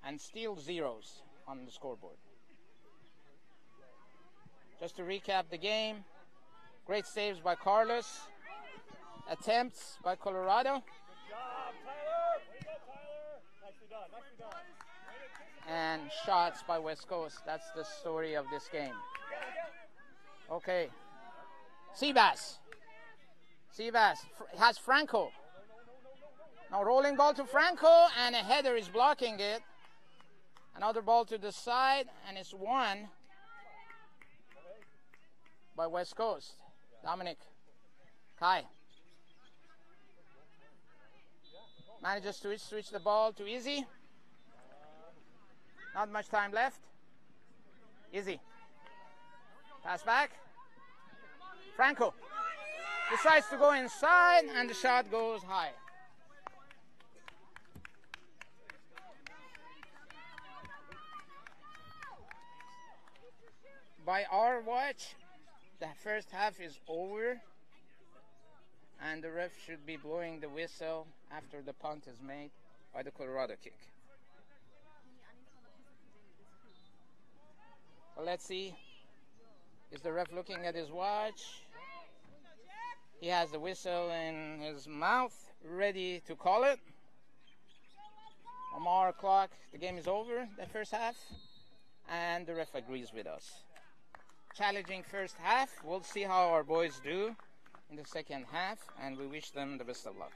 And still zeros on the scoreboard. Just to recap the game, great saves by Carlos, attempts by Colorado, and shots by West Coast. That's the story of this game. Okay, Seabass has Franco. Now rolling ball to Franco, and a header is blocking it. Another ball to the side, and it's won by West Coast. Dominic Kai manages to switch the ball to Izzy. Not much time left. Izzy. Pass back. Franco decides to go inside, and the shot goes high. By our watch, the first half is over, and the ref should be blowing the whistle after the punt is made by the Colorado kick. Well, let's see. Is the ref looking at his watch? He has the whistle in his mouth, ready to call it. On our clock, the game is over, the first half, and the ref agrees with us. Challenging first half. We'll see how our boys do in the second half, and we wish them the best of luck.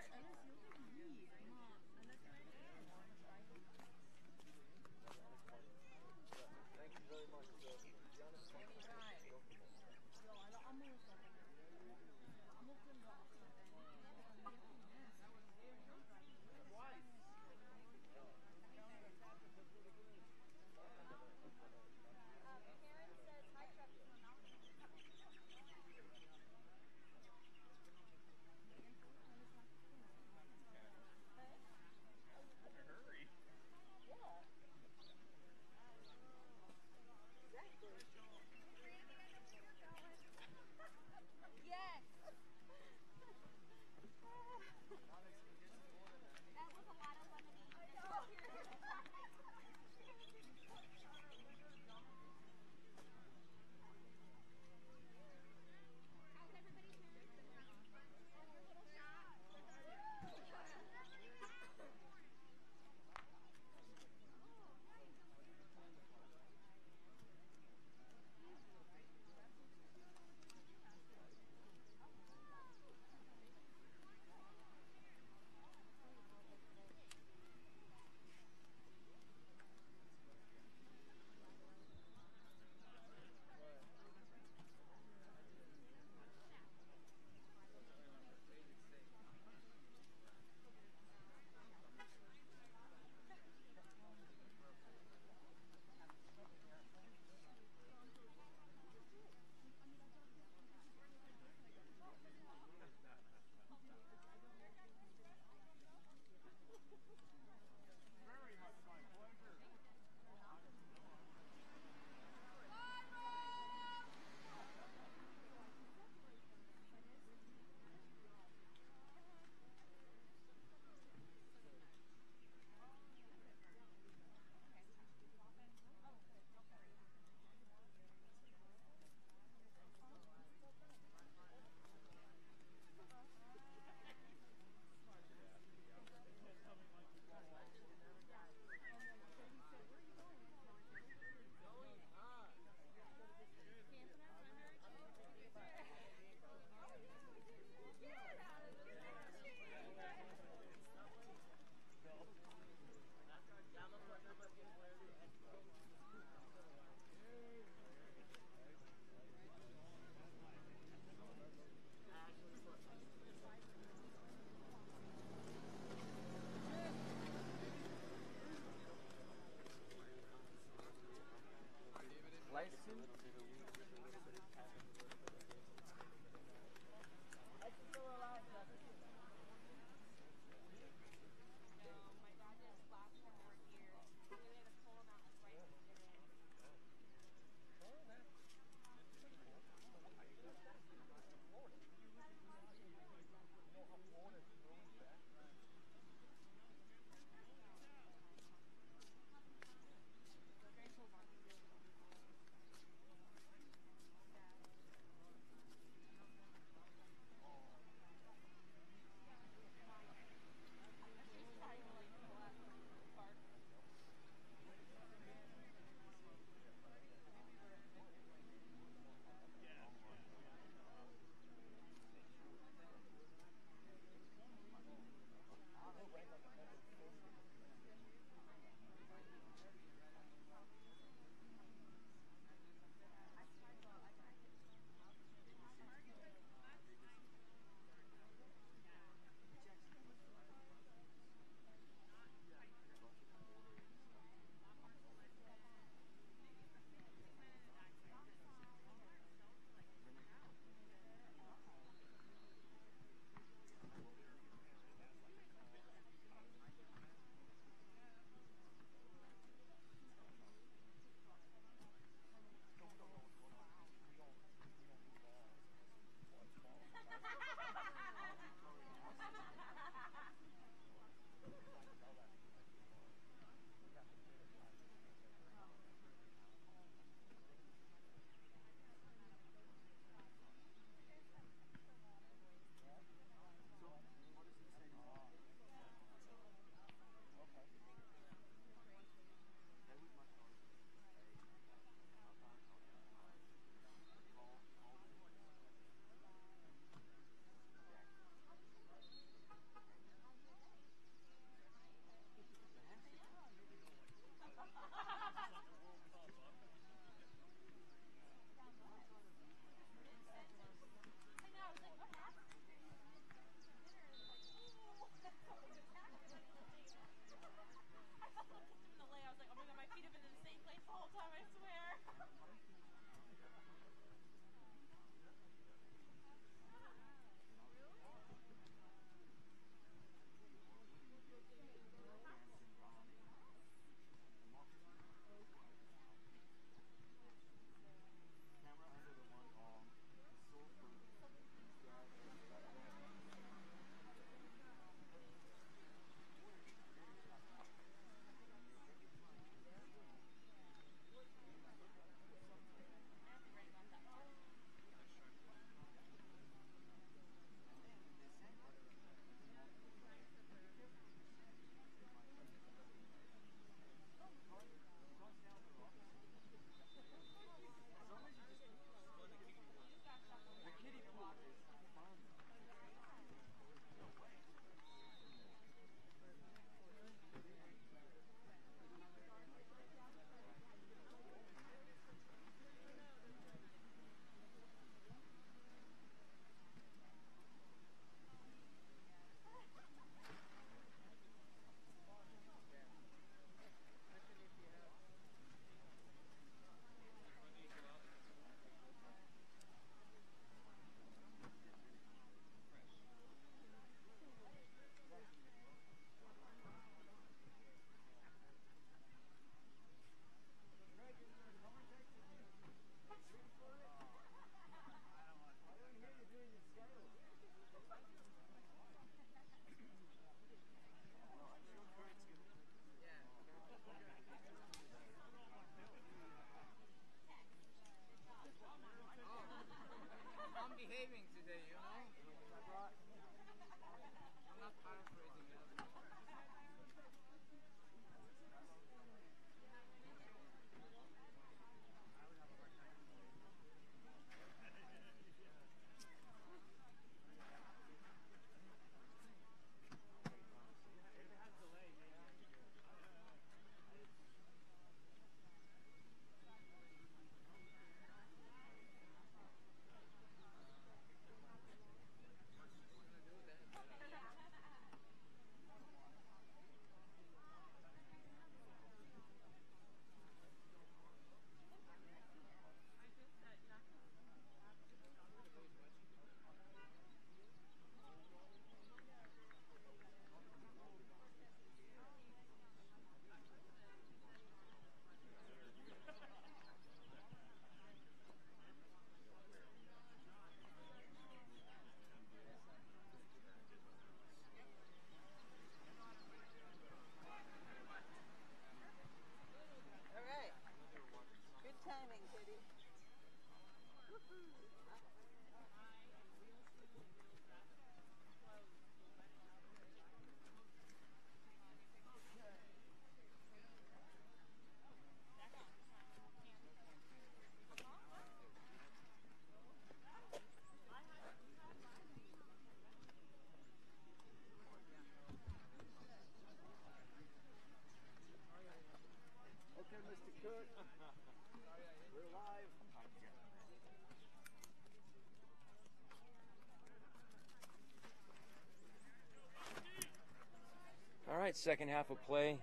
second half of play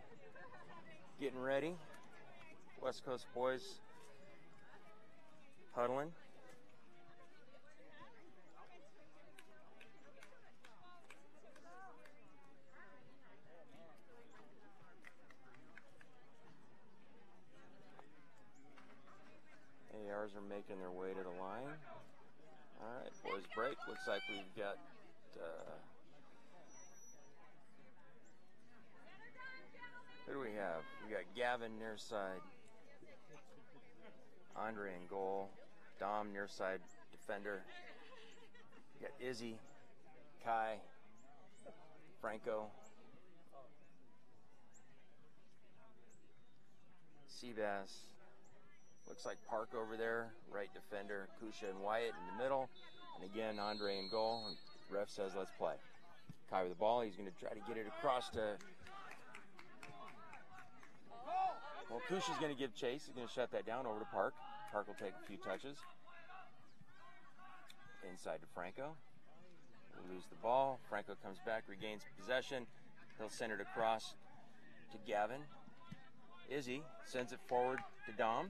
getting ready. West Coast boys huddling. ARs are making their way to the line. All right, boys break. Looks like we've got who do we have? We got Gavin near side, Andre in goal, Dom near side defender. We got Izzy, Kai, Franco, Seabass. Looks like Park over there, right defender, Kusha and Wyatt in the middle. And again, Andre in goal. And the ref says, let's play. Kai with the ball. He's going to try to get it across to... Well, Kusha's going to give chase. He's going to shut that down over to Park. Park will take a few touches. Inside to Franco. We'll lose the ball. Franco comes back, regains possession. He'll send it across to Gavin. Izzy sends it forward to Dom.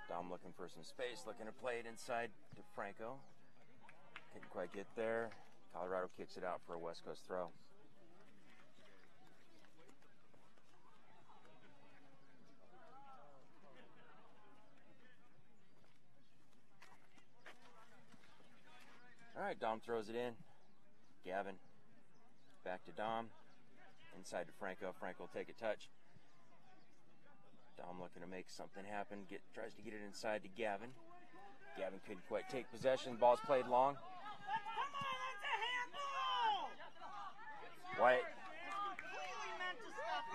Dom looking for some space, looking to play it inside to Franco. Couldn't quite get there. Colorado kicks it out for a West Coast throw. All right, Dom throws it in. Gavin back to Dom. Inside to Franco. Franco will take a touch. Dom looking to make something happen. Tries to get it inside to Gavin. Gavin couldn't quite take possession. Ball's played long. Come on, that's a handball! Wyatt. Completely meant to stop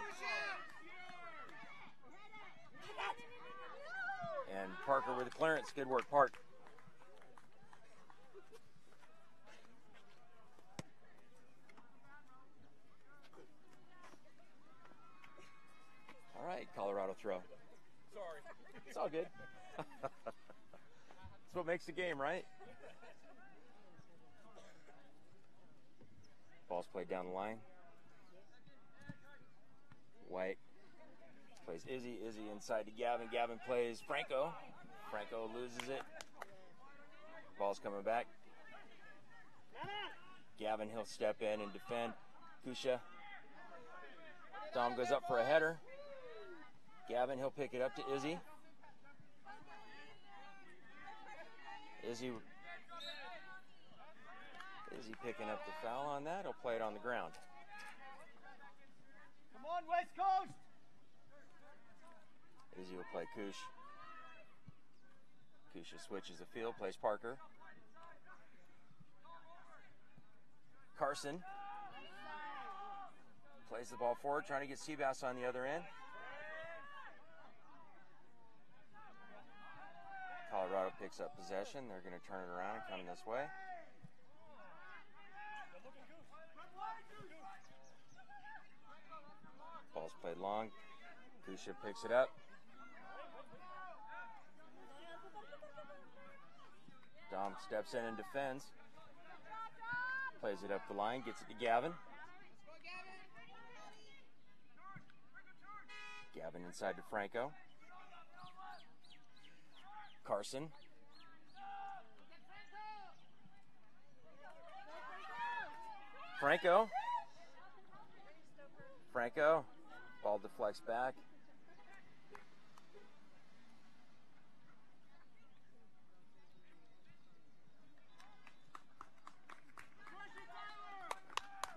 the And Parker with the clearance. Good work, Park. All right, Colorado throw. Sorry. It's all good. That's what makes the game, right? Ball's played down the line. White plays Izzy. Izzy inside to Gavin. Gavin plays Franco. Franco loses it. Ball's coming back. Gavin, he'll step in and defend. Kusha. Dom goes up for a header. Gavin, he'll pick it up to Izzy. Izzy picking up the foul on that. He'll play it on the ground. Come on, West Coast! Izzy will play Kush. Kusha switches the field, plays Parker. Carson plays the ball forward, trying to get Seabass on the other end. Colorado picks up possession. They're going to turn it around and come this way. Ball's played long. Kusha picks it up. Dom steps in and defends. Plays it up the line, gets it to Gavin. Gavin inside to Franco. Carson. Franco. Franco. Ball deflects back.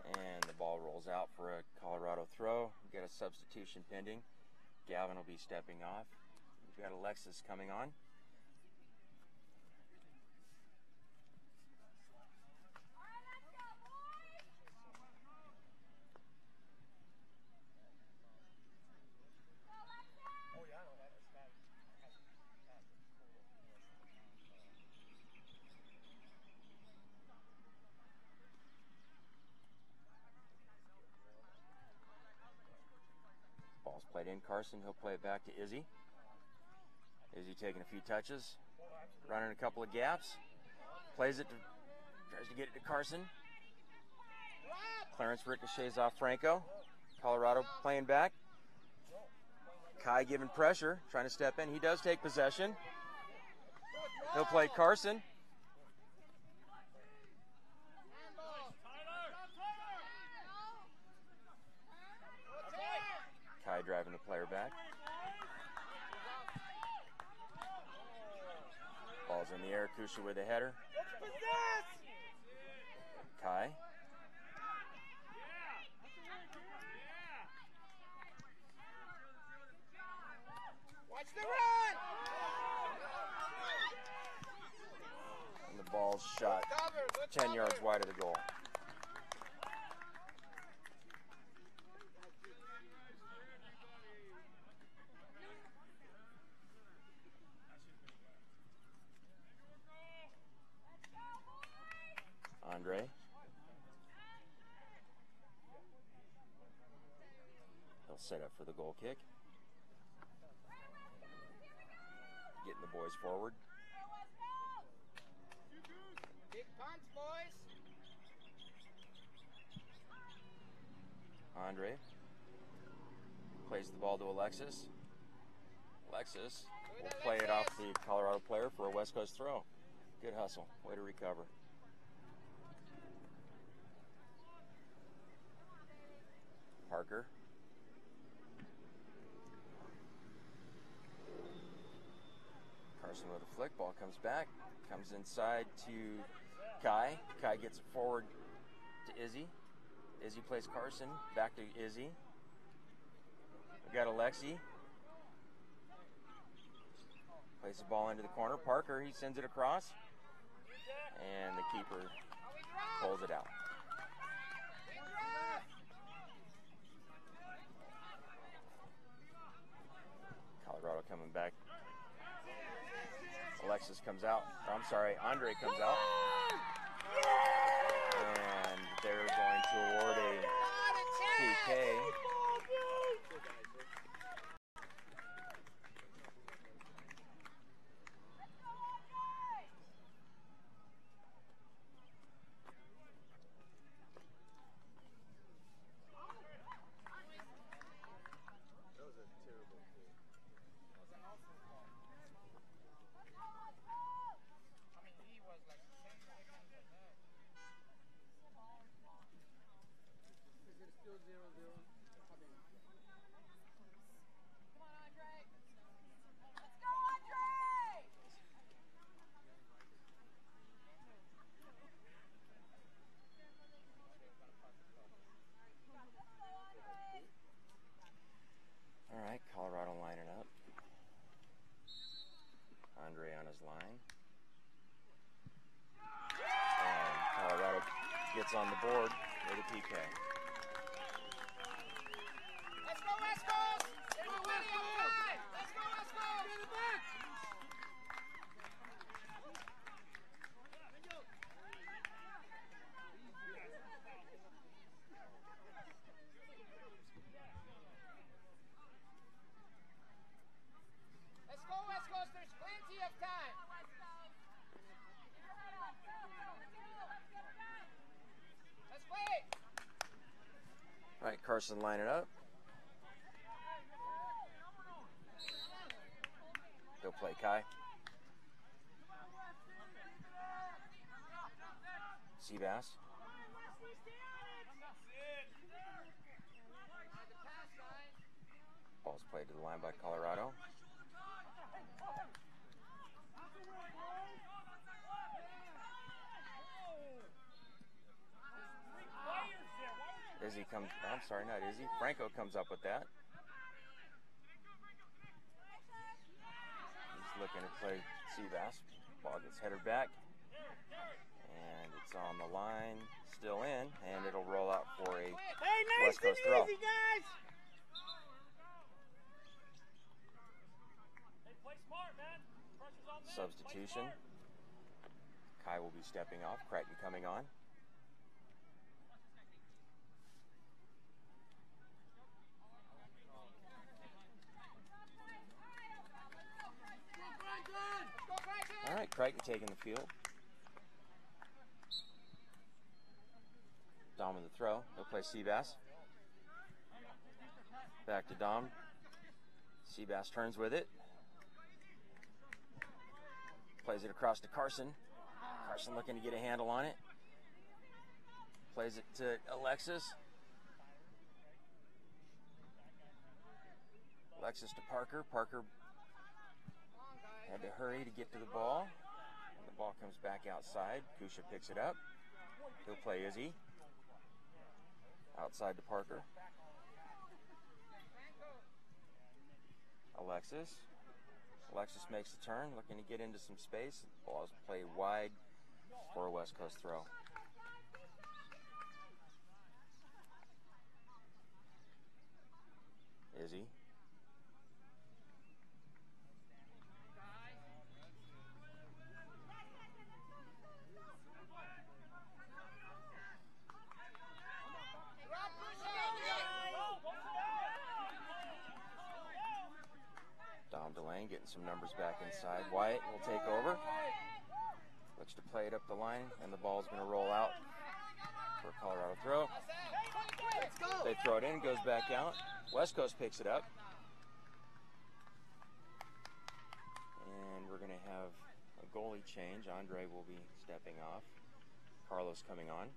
And the ball rolls out for a Colorado throw. We've got a substitution pending. Gavin will be stepping off. We've got Alexis coming on. Ball's played in. Carson, he'll play it back to Izzy. Izzy taking a few touches, running a couple of gaps, plays it, tries to get it to Carson. Clearance ricochets off Franco. Colorado playing back. Kai giving pressure, trying to step in. He does take possession. He'll play Carson. Kai driving the player back. Ball's in the air. Kusha with a header. Kai. Watch the run! And the ball's shot 10 yards wide of the goal. Andre. He'll set up for the goal kick. Getting the boys forward. Big punch, boys. Andre plays the ball to Alexis. Alexis will play it off the Colorado player for a West Coast throw. Good hustle. Way to recover. Parker. Carson with a flick. Ball comes back. Comes inside to Kai. Kai gets it forward to Izzy. Izzy plays Carson. Back to Izzy. We got Alexi. Plays the ball into the corner. Parker, he sends it across. And the keeper pulls it out. Colorado coming back. Alexis comes out. Or I'm sorry, Andre comes out. And they're going to award a PK. Colorado lining up. Andre on his line. And Colorado gets on the board with a PK. Let's go, West Coast! We're winning on time! Let's go, West Coast! Get it back! Let's go, West Coast! There's plenty of time! Let's play! All right, Carson lining up. He'll play Kai. Seabass. Ball's played to the line by Colorado. Izzy comes, I'm sorry, not Izzy. Franco comes up with that. He's looking to play Seabass. Ball gets headed back. And it's on the line, still in, and it'll roll out for a West Coast throw. Easy, guys. Substitution. Kai will be stepping off. Crichton coming on. All right, Crichton taking the field. Dom in the throw. He'll play Seabass. Back to Dom. Seabass turns with it. Plays it across to Carson. Carson looking to get a handle on it. Plays it to Alexis. Alexis to Parker. Parker had to hurry to get to the ball. And the ball comes back outside. Kusha picks it up. He'll play Izzy. Outside to Parker. Alexis. Alexis makes the turn, looking to get into some space. The ball is played wide for a West Coast throw. Izzy. Dom Delane getting some numbers back inside. Wyatt will take over. Looks to play it up the line, and the ball's going to roll out for a Colorado throw. They throw it in, goes back out. West Coast picks it up. And we're going to have a goalie change. Andre will be stepping off. Carlos coming on.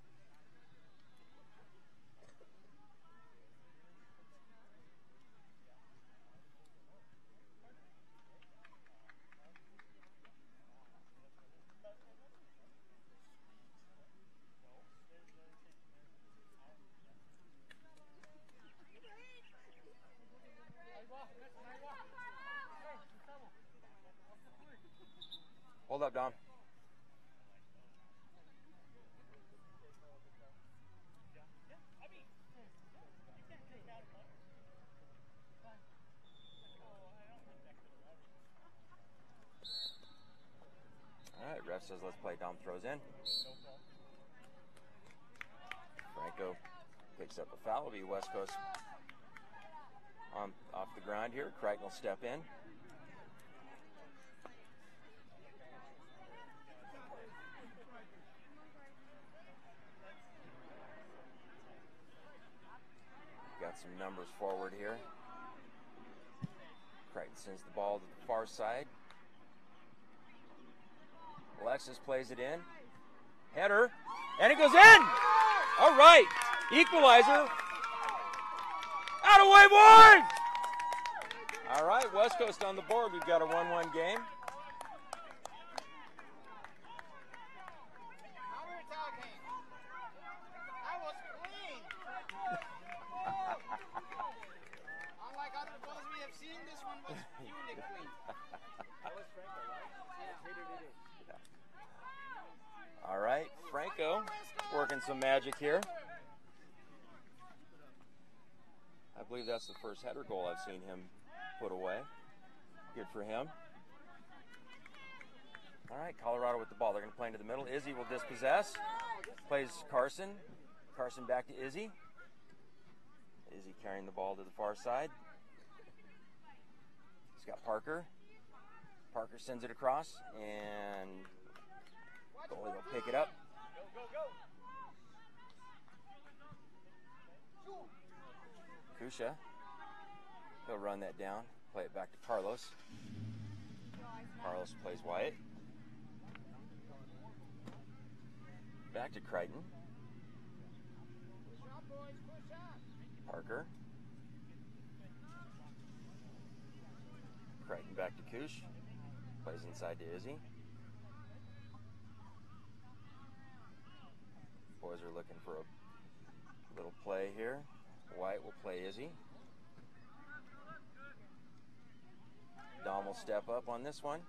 Hold up, Dom. All right, ref says let's play. Dom throws in. Franco picks up a foul. It'll be West Coast off the ground here. Crichton will step in. Got some numbers forward here. Crichton sends the ball to the far side. Alexis plays it in. Header. And it goes in! All right. Equalizer. Out of way, board! All right, West Coast on the board. We've got a 1-1 game. Now we're talking. That was clean. Unlike other goals we have seen, this one was purely clean. That was Franco, right? Yeah. All right, Franco working some magic here. I believe that's the first header goal I've seen him put away. Good for him. All right, Colorado with the ball. They're going to play into the middle. Izzy will dispossess. Plays Carson. Carson back to Izzy. Izzy carrying the ball to the far side. He's got Parker. Parker sends it across, and goalie will pick it up. Kusha. He'll run that down. Play it back to Carlos. Carlos plays Wyatt. Back to Crichton. Parker. Crichton back to Kush. Plays inside to Izzy. Boys are looking for a little play here. Wyatt will play Izzy. Dom will step up on this one.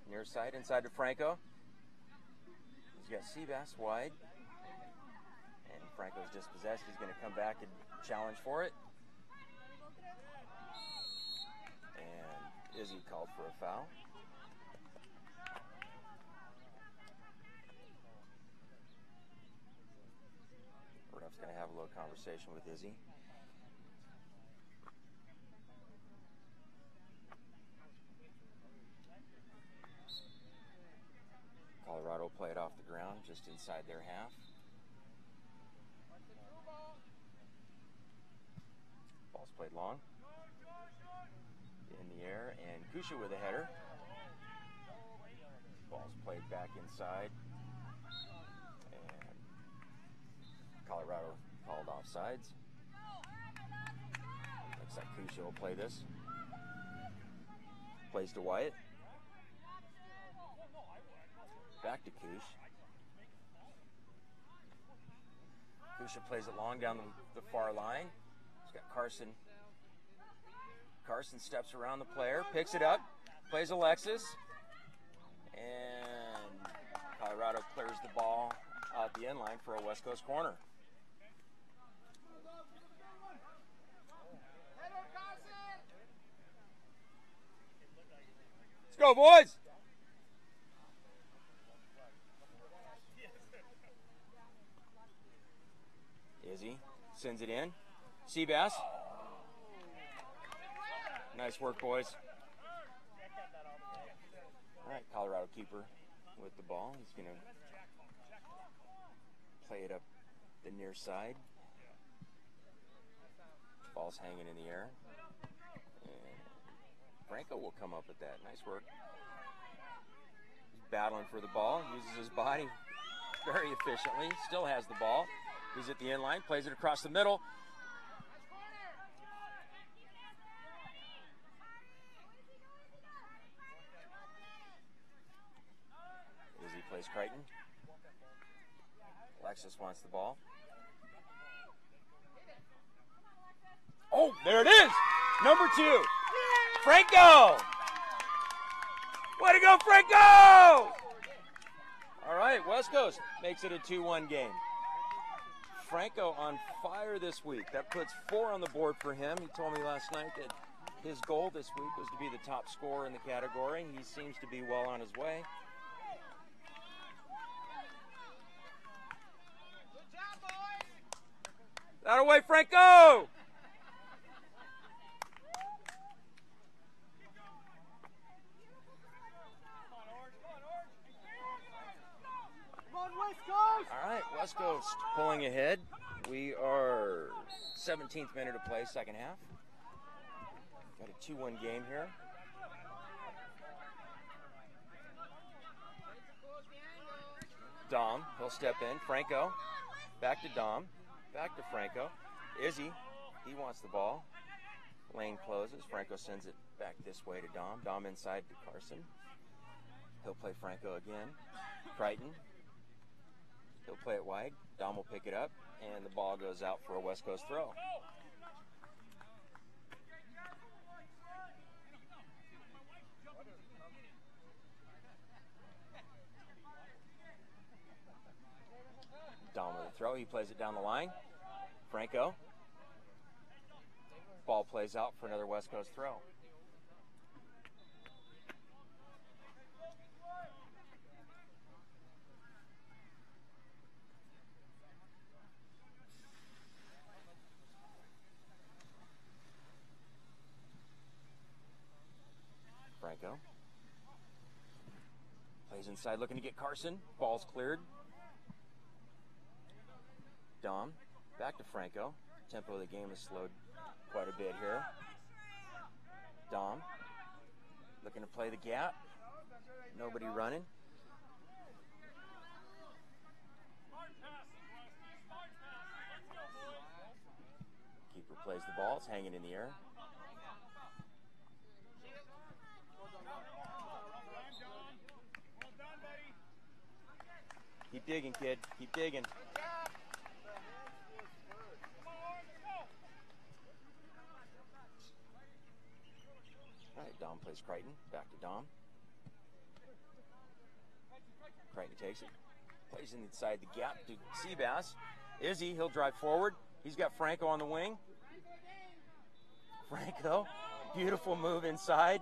Near side, inside to Franco. He's got Seabass wide. And Franco's dispossessed. He's going to come back and challenge for it. And Izzy called for a foul. Ref's going to have a little conversation with Izzy. Colorado play it off the ground, just inside their half. Ball's played long. In the air, and Kusha with a header. Ball's played back inside. And Colorado called offsides. Looks like Kusha will play this. Plays to Wyatt. Back to Kush. Kusha plays it long down the far line. He's got Carson. Carson steps around the player, picks it up, plays Alexis, and Colorado clears the ball out the end line for a West Coast corner. Let's go, boys! Izzy sends it in. Seabass. Nice work, boys. All right, Colorado keeper with the ball. He's going to play it up the near side. Ball's hanging in the air. And Franco will come up with that. Nice work. He's battling for the ball. Uses his body very efficiently. Still has the ball. He's at the end line. Plays it across the middle. Izzy plays Crichton. Alexis wants the ball. Oh, there it is! Number 2. Franco! Way to go, Franco! All right, West Coast makes it a 2-1 game. Franco on fire this week. That puts 4 on the board for him. He told me last night that his goal this week was to be the top scorer in the category. He seems to be well on his way. Good job, boys! That away, Franco! Come on, West Coast! All right, West Coast pulling ahead. We are 17th minute of play, second half. Got a 2-1 game here. Dom, he'll step in. Franco, back to Dom, back to Franco. Izzy, he wants the ball. Lane closes. Franco sends it back this way to Dom. Dom inside to Carson. He'll play Franco again. Crichton. He'll play it wide. Dom will pick it up, and the ball goes out for a West Coast throw. Dom with a throw. He plays it down the line. Franco. Ball plays out for another West Coast throw. Franco. Plays inside looking to get Carson. Ball's cleared. Dom. Back to Franco. Tempo of the game has slowed quite a bit here. Dom. Looking to play the gap. Nobody running. Keeper plays the ball. It's hanging in the air. Keep digging, kid. Keep digging. All right, Dom plays Crichton. Back to Dom. Crichton takes it. Plays inside the gap to Seabass. Izzy, he'll drive forward. He's got Franco on the wing. Franco, beautiful move inside.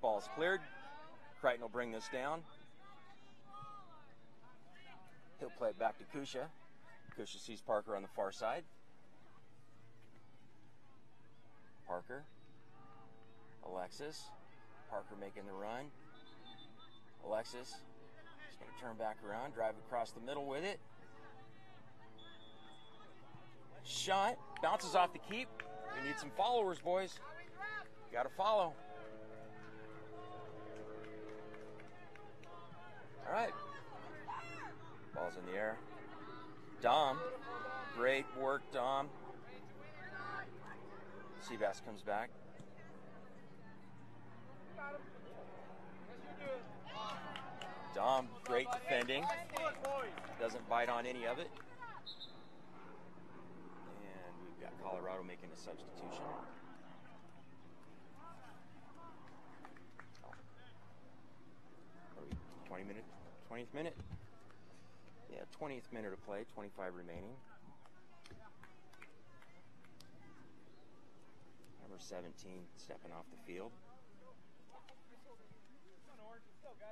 Ball's cleared. Crichton will bring this down. He'll play it back to Kusha. Kusha sees Parker on the far side. Parker. Alexis. Parker making the run. Alexis is going to turn back around, drive across the middle with it. Shot. Bounces off the keep. We need some followers, boys. Got to follow. All right. Ball's in the air. Dom. Great work, Dom. Seabass comes back. Dom, great defending. Doesn't bite on any of it. And we've got Colorado making a substitution. 20th minute? Yeah, 20th minute of play, 25 remaining. Number 17 stepping off the field.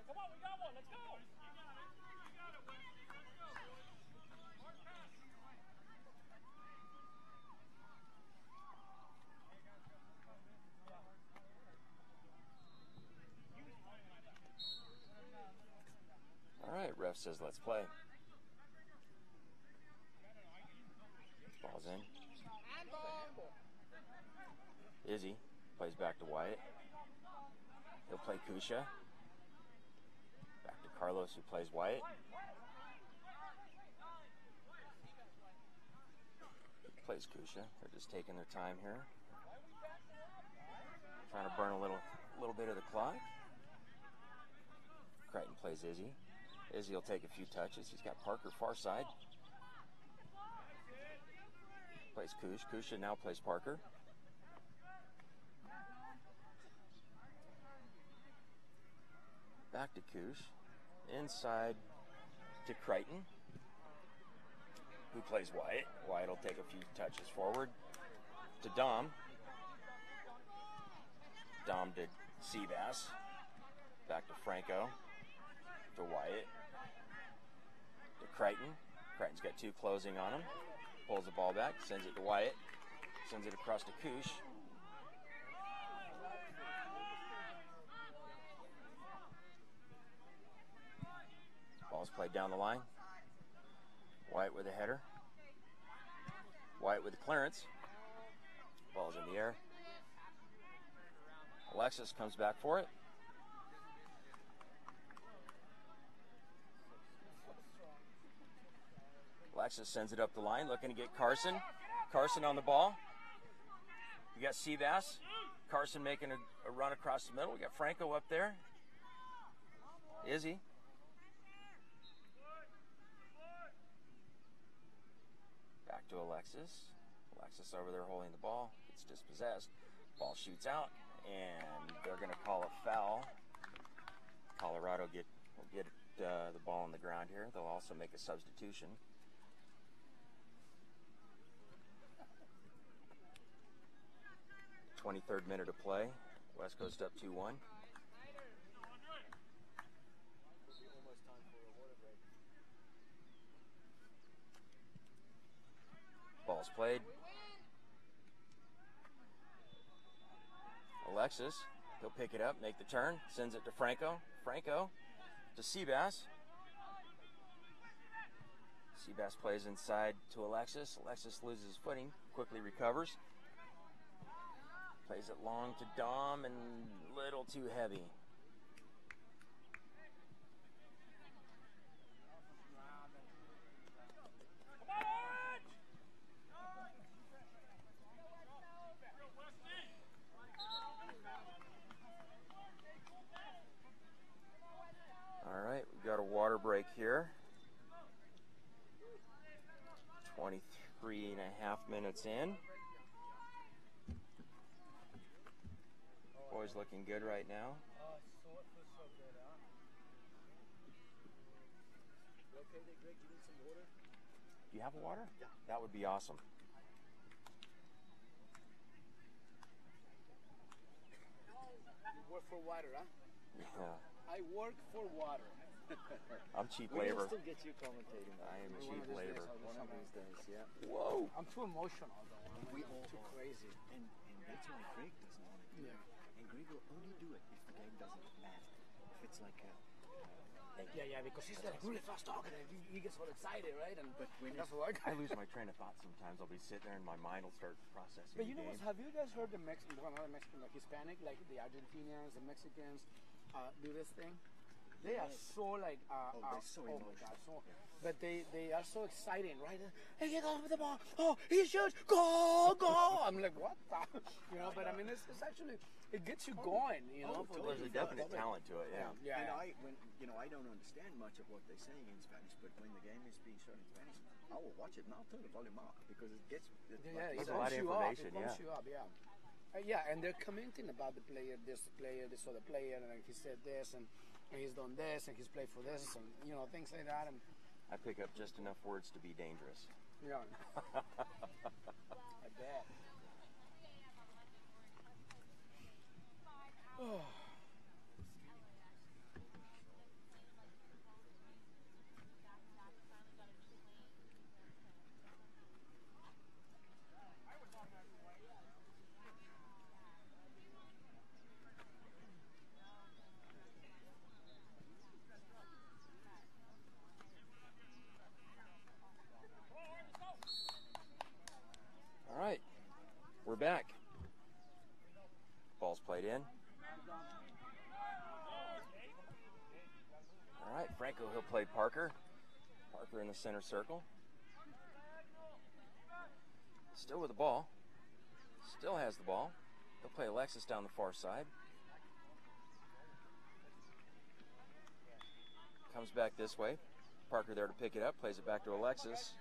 Come on, we got one. Let's go. All right, ref says let's play. Ball's in. Izzy plays back to Wyatt. He'll play Kusha. Back to Carlos, who plays Wyatt. Plays Kusha. They're just taking their time here. Trying to burn a little bit of the clock. Crichton plays Izzy. Izzy will take a few touches. He's got Parker far side. Plays Kush. Kusha now plays Parker. Back to Kush. Inside to Crichton, who plays Wyatt. Wyatt will take a few touches forward. To Dom. Dom to Seabass. Back to Franco. To Wyatt. To Crichton. Crichton's got two closing on him. Pulls the ball back, sends it to Wyatt. Sends it across to Kush. Ball's played down the line. Wyatt with a header. Wyatt with a clearance. Ball's in the air. Alexis comes back for it. Alexis sends it up the line, looking to get Carson. Carson on the ball. We got Seabass. Carson making a run across the middle. We got Franco up there. Izzy. Back to Alexis. Alexis over there holding the ball. Gets dispossessed. Ball shoots out, and they're going to call a foul. Colorado will get the ball on the ground here. They'll also make a substitution. .23rd minute of play. West Coast up 2-1. Ball's played. Alexis, he'll pick it up, make the turn, sends it to Franco. Franco to Seabass. Seabass plays inside to Alexis. Alexis loses his footing, quickly recovers. Plays it long to Dom and a little too heavy. All right, we've got a water break here. 23 and a half minutes in. Boys looking good right now. So good, huh? You okay there, Greg? You need some water? Do you have water? Yeah. That would be awesome. You work for water, huh? Yeah. I work for water. I'm cheap We labor. can still get you commentating. I am One cheap of these labor. days, one of these days, yeah. Whoa! I'm too emotional, though. We all too crazy. And that's why Greg doesn't want to do it. And Greg will only do it if the game doesn't matter. If it's like a Yeah, because because he's like really fast talking and he gets all excited, right? And But when that's what I lose my train of thought sometimes. I'll be sitting there and my mind will start processing. But you know the what? game. Have you guys heard the Mexican, well, not the Mexican, like Hispanic, like the Argentinians, the Mexicans, do this thing? They are so like, they're so oh my emotional. God, so, but they are so exciting, right? Hey, get off the ball! Oh, he shoots! Go, go! I'm like, what the? You know, but I mean, it's actually, it gets you going, you know. for There's a the- definite for the- talent to it, yeah. Yeah. And I don't understand much of what they're saying in Spanish, but when the game is being shown in Spanish, I will watch it and I'll turn the volume up because it gets. Yeah, There's it a lot pumps of you up. information, It pumps yeah. you up, yeah. Yeah, and they're commenting about the player, this other player, and he said this, and he's done this, and he's played for this, and you know things like that. And I pick up just enough words to be dangerous. yeah, I bet. Oh. All right, we're back. Ball's played in. All right, Franco, he'll play Parker. Parker in the center circle. Still with the ball. Still has the ball. He'll play Alexis down the far side. Comes back this way. Parker there to pick it up. Plays it back to Alexis.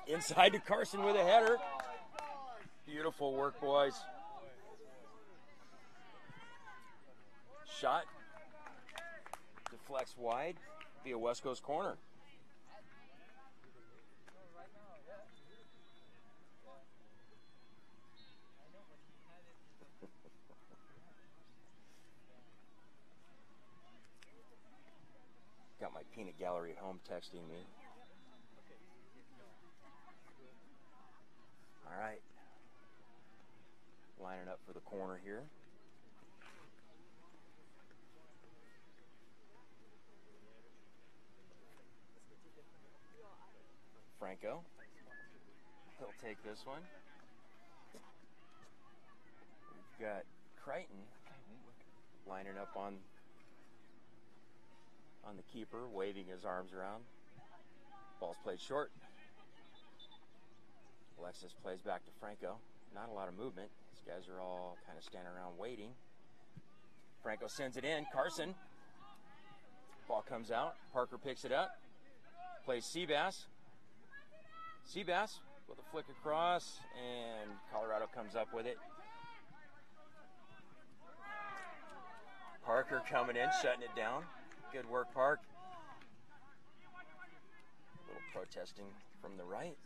Inside to Carson with a header. Beautiful work, boys. Shot. Deflects wide via West Coast corner. Got my peanut gallery at home texting me. All right. Lining up for the corner here. Franco. He'll take this one. We've got Crichton lining up on the keeper, waving his arms around. Ball's played short. Alexis plays back to Franco. Not a lot of movement. These guys are all kind of standing around waiting. Franco sends it in. Carson. Ball comes out. Parker picks it up. Plays Seabass. Seabass with a flick across, and Colorado comes up with it. Parker coming in, shutting it down. Good work, Park. A little protesting from the right.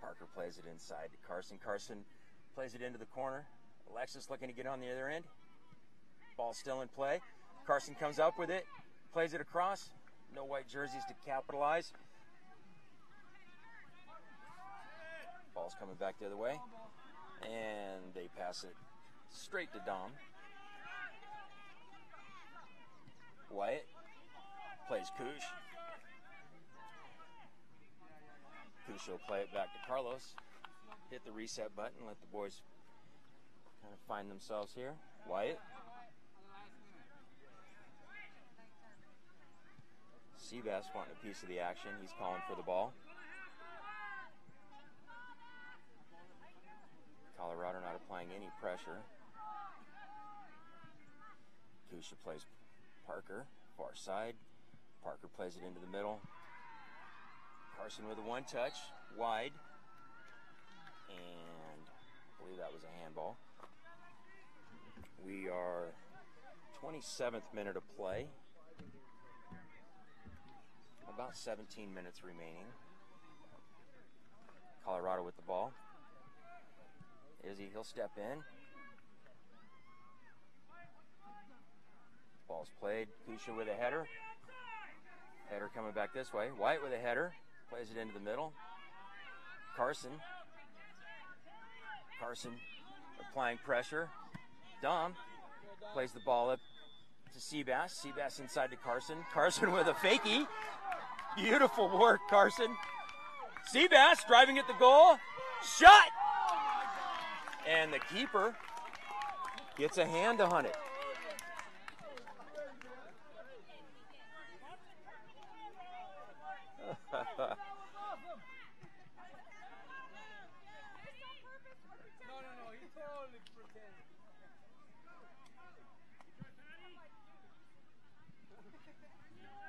Parker plays it inside to Carson. Carson plays it into the corner. Alexis looking to get on the other end. Ball still in play. Carson comes up with it, plays it across. No white jerseys to capitalize. Ball's coming back the other way. And they pass it straight to Dom. Wyatt plays Koosh. Koosh will play it back to Carlos. Hit the reset button, let the boys kind of find themselves here. Wyatt. Seabass wanting a piece of the action. He's calling for the ball. Colorado not applying any pressure. Kusha plays Parker, far side. Parker plays it into the middle. Carson with a one-touch, wide. And I believe that was a handball. We are 27th minute of play. About 17 minutes remaining. Colorado with the ball. Izzy, he'll step in. Ball's played. Kusha with a header. Header coming back this way. White with a header. Plays it into the middle. Carson applying pressure. Dom plays the ball up to Seabass. Seabass inside to Carson. Carson with a fakie. Beautiful work, Carson. Seabass driving at the goal. Shot! And the keeper gets a hand on it.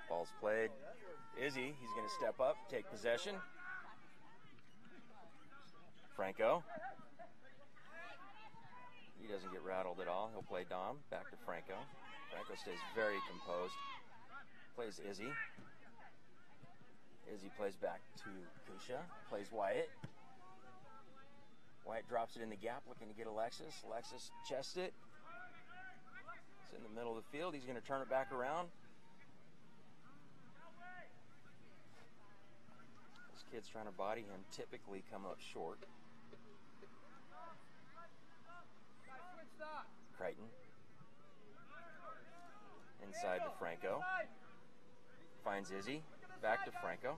Ball's played. Izzy, he's going to step up, take possession. Franco. He doesn't get rattled at all. He'll play Dom. Back to Franco. Franco stays very composed. Plays Izzy. Izzy plays back to Kusha. Plays Wyatt. Wyatt drops it in the gap, looking to get Alexis. Alexis chests it. It's in the middle of the field. He's going to turn it back around. Those kids trying to body him typically come up short. Crichton. Inside to Franco. Finds Izzy. Back to Franco.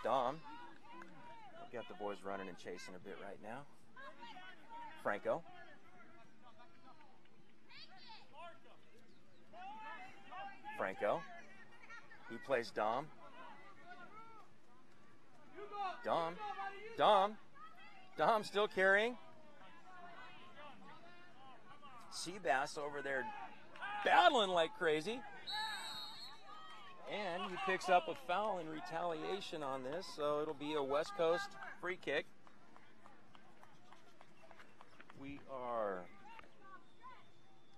Dom. We've got the boys running and chasing a bit right now. Franco. Franco. He plays Dom. Dom. Dom. Dom still carrying. Seabass over there battling like crazy. And he picks up a foul in retaliation on this, so it'll be a West Coast free kick. We are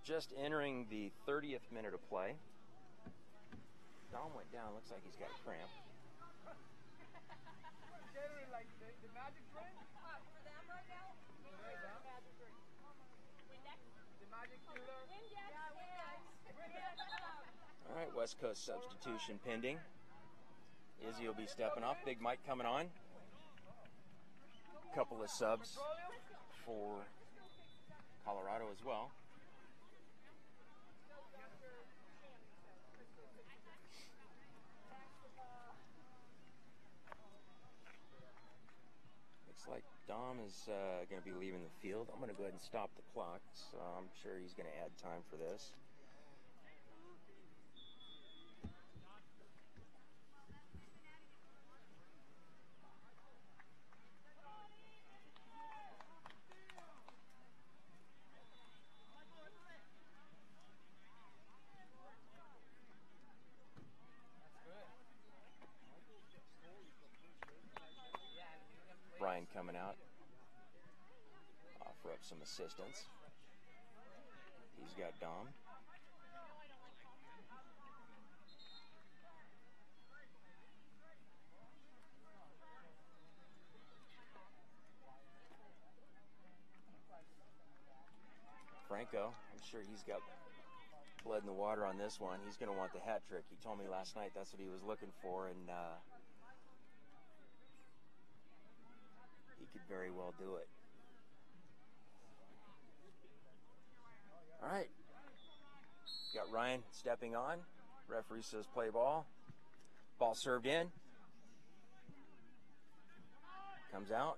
just entering the 30th minute of play. Dom went down, looks like he's got a cramp. All right, West Coast substitution pending. Izzy will be stepping off. Big Mike coming on. Couple of subs for Colorado as well. Looks like Dom is going to be leaving the field. I'm going to go ahead and stop the clock, so I'm sure he's going to add time for this. Brian coming out, offer up some assistance. He's got Dom. Franco, I'm sure he's got blood in the water on this one. He's going to want the hat trick. He told me last night that's what he was looking for, and he could very well do it. All right. Got Ryan stepping on. Referee says play ball. Ball served in. Comes out.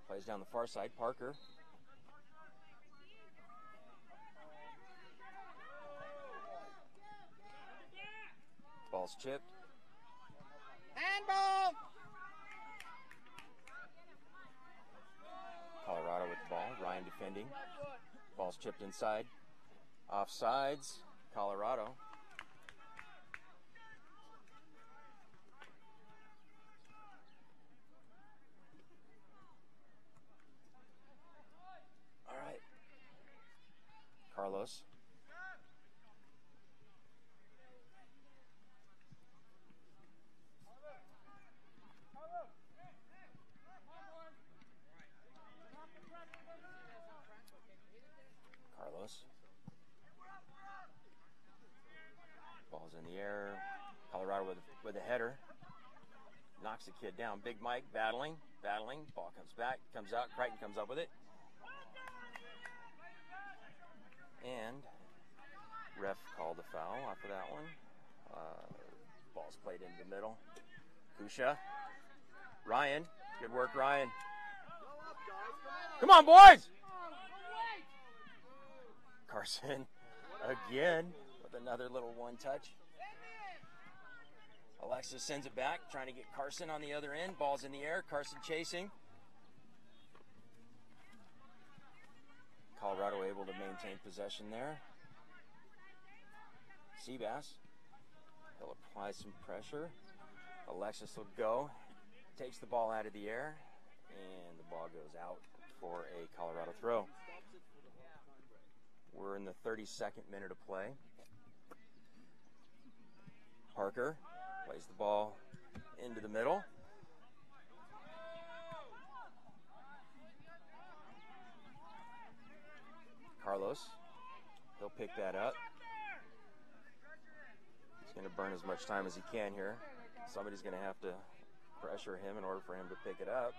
Plays down the far side. Parker. Ball's chipped. Handball! Colorado with the ball. Ryan defending. Ball's chipped inside. Offsides. Colorado. All right. Carlos. Ball's in the air. Colorado with a header. knocks the kid down. Big Mike battling. Ball comes back, comes out. Crichton comes up with it. And ref called a foul off of that one. Ball's played into the middle. Kusha. Ryan. Good work, Ryan. Come on, boys! Carson again with another little one touch. Alexis sends it back, trying to get Carson on the other end. Ball's in the air. Carson chasing. Colorado able to maintain possession there. Seabass. He'll apply some pressure. Alexis will go. Takes the ball out of the air. And the ball goes out for a Colorado throw. We're in the 32nd minute of play. Parker plays the ball into the middle. Carlos, he'll pick that up. He's going to burn as much time as he can here. Somebody's going to have to pressure him in order for him to pick it up.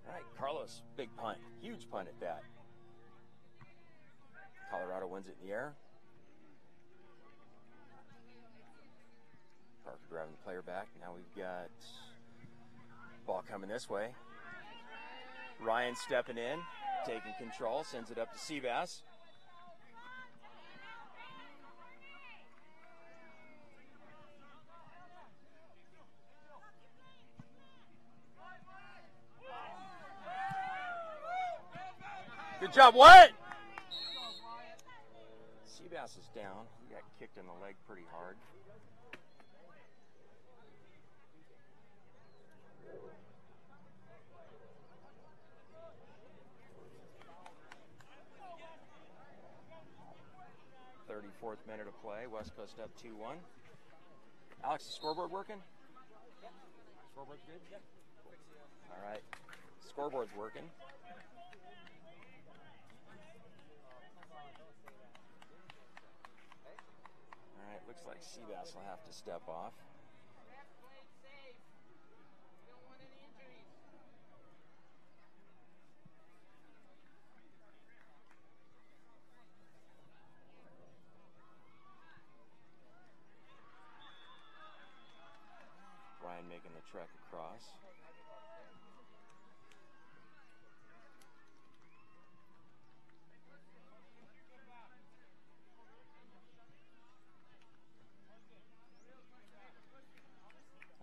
All right, Carlos, big punt, huge punt at that. Colorado wins it in the air. Parker driving the player back. Now we've got ball coming this way. Ryan stepping in, taking control, sends it up to Seabass. Good job, what? Seabass is down. He got kicked in the leg pretty hard. Fourth minute of play. West Coast up 2-1. Alex, the scoreboard working? Yeah. Scoreboard's good? Yeah. All right. Scoreboard's working. All right. Looks like Seabass will have to step off. Making the trek across.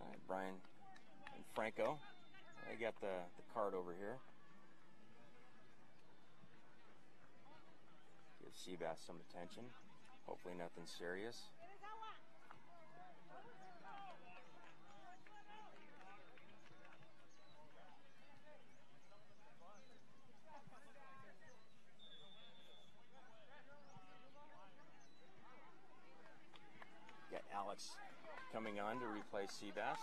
All right, Brian and Franco. I got the card over here. Give Seabass some attention. Hopefully nothing serious. Alex coming on to replace Seabass.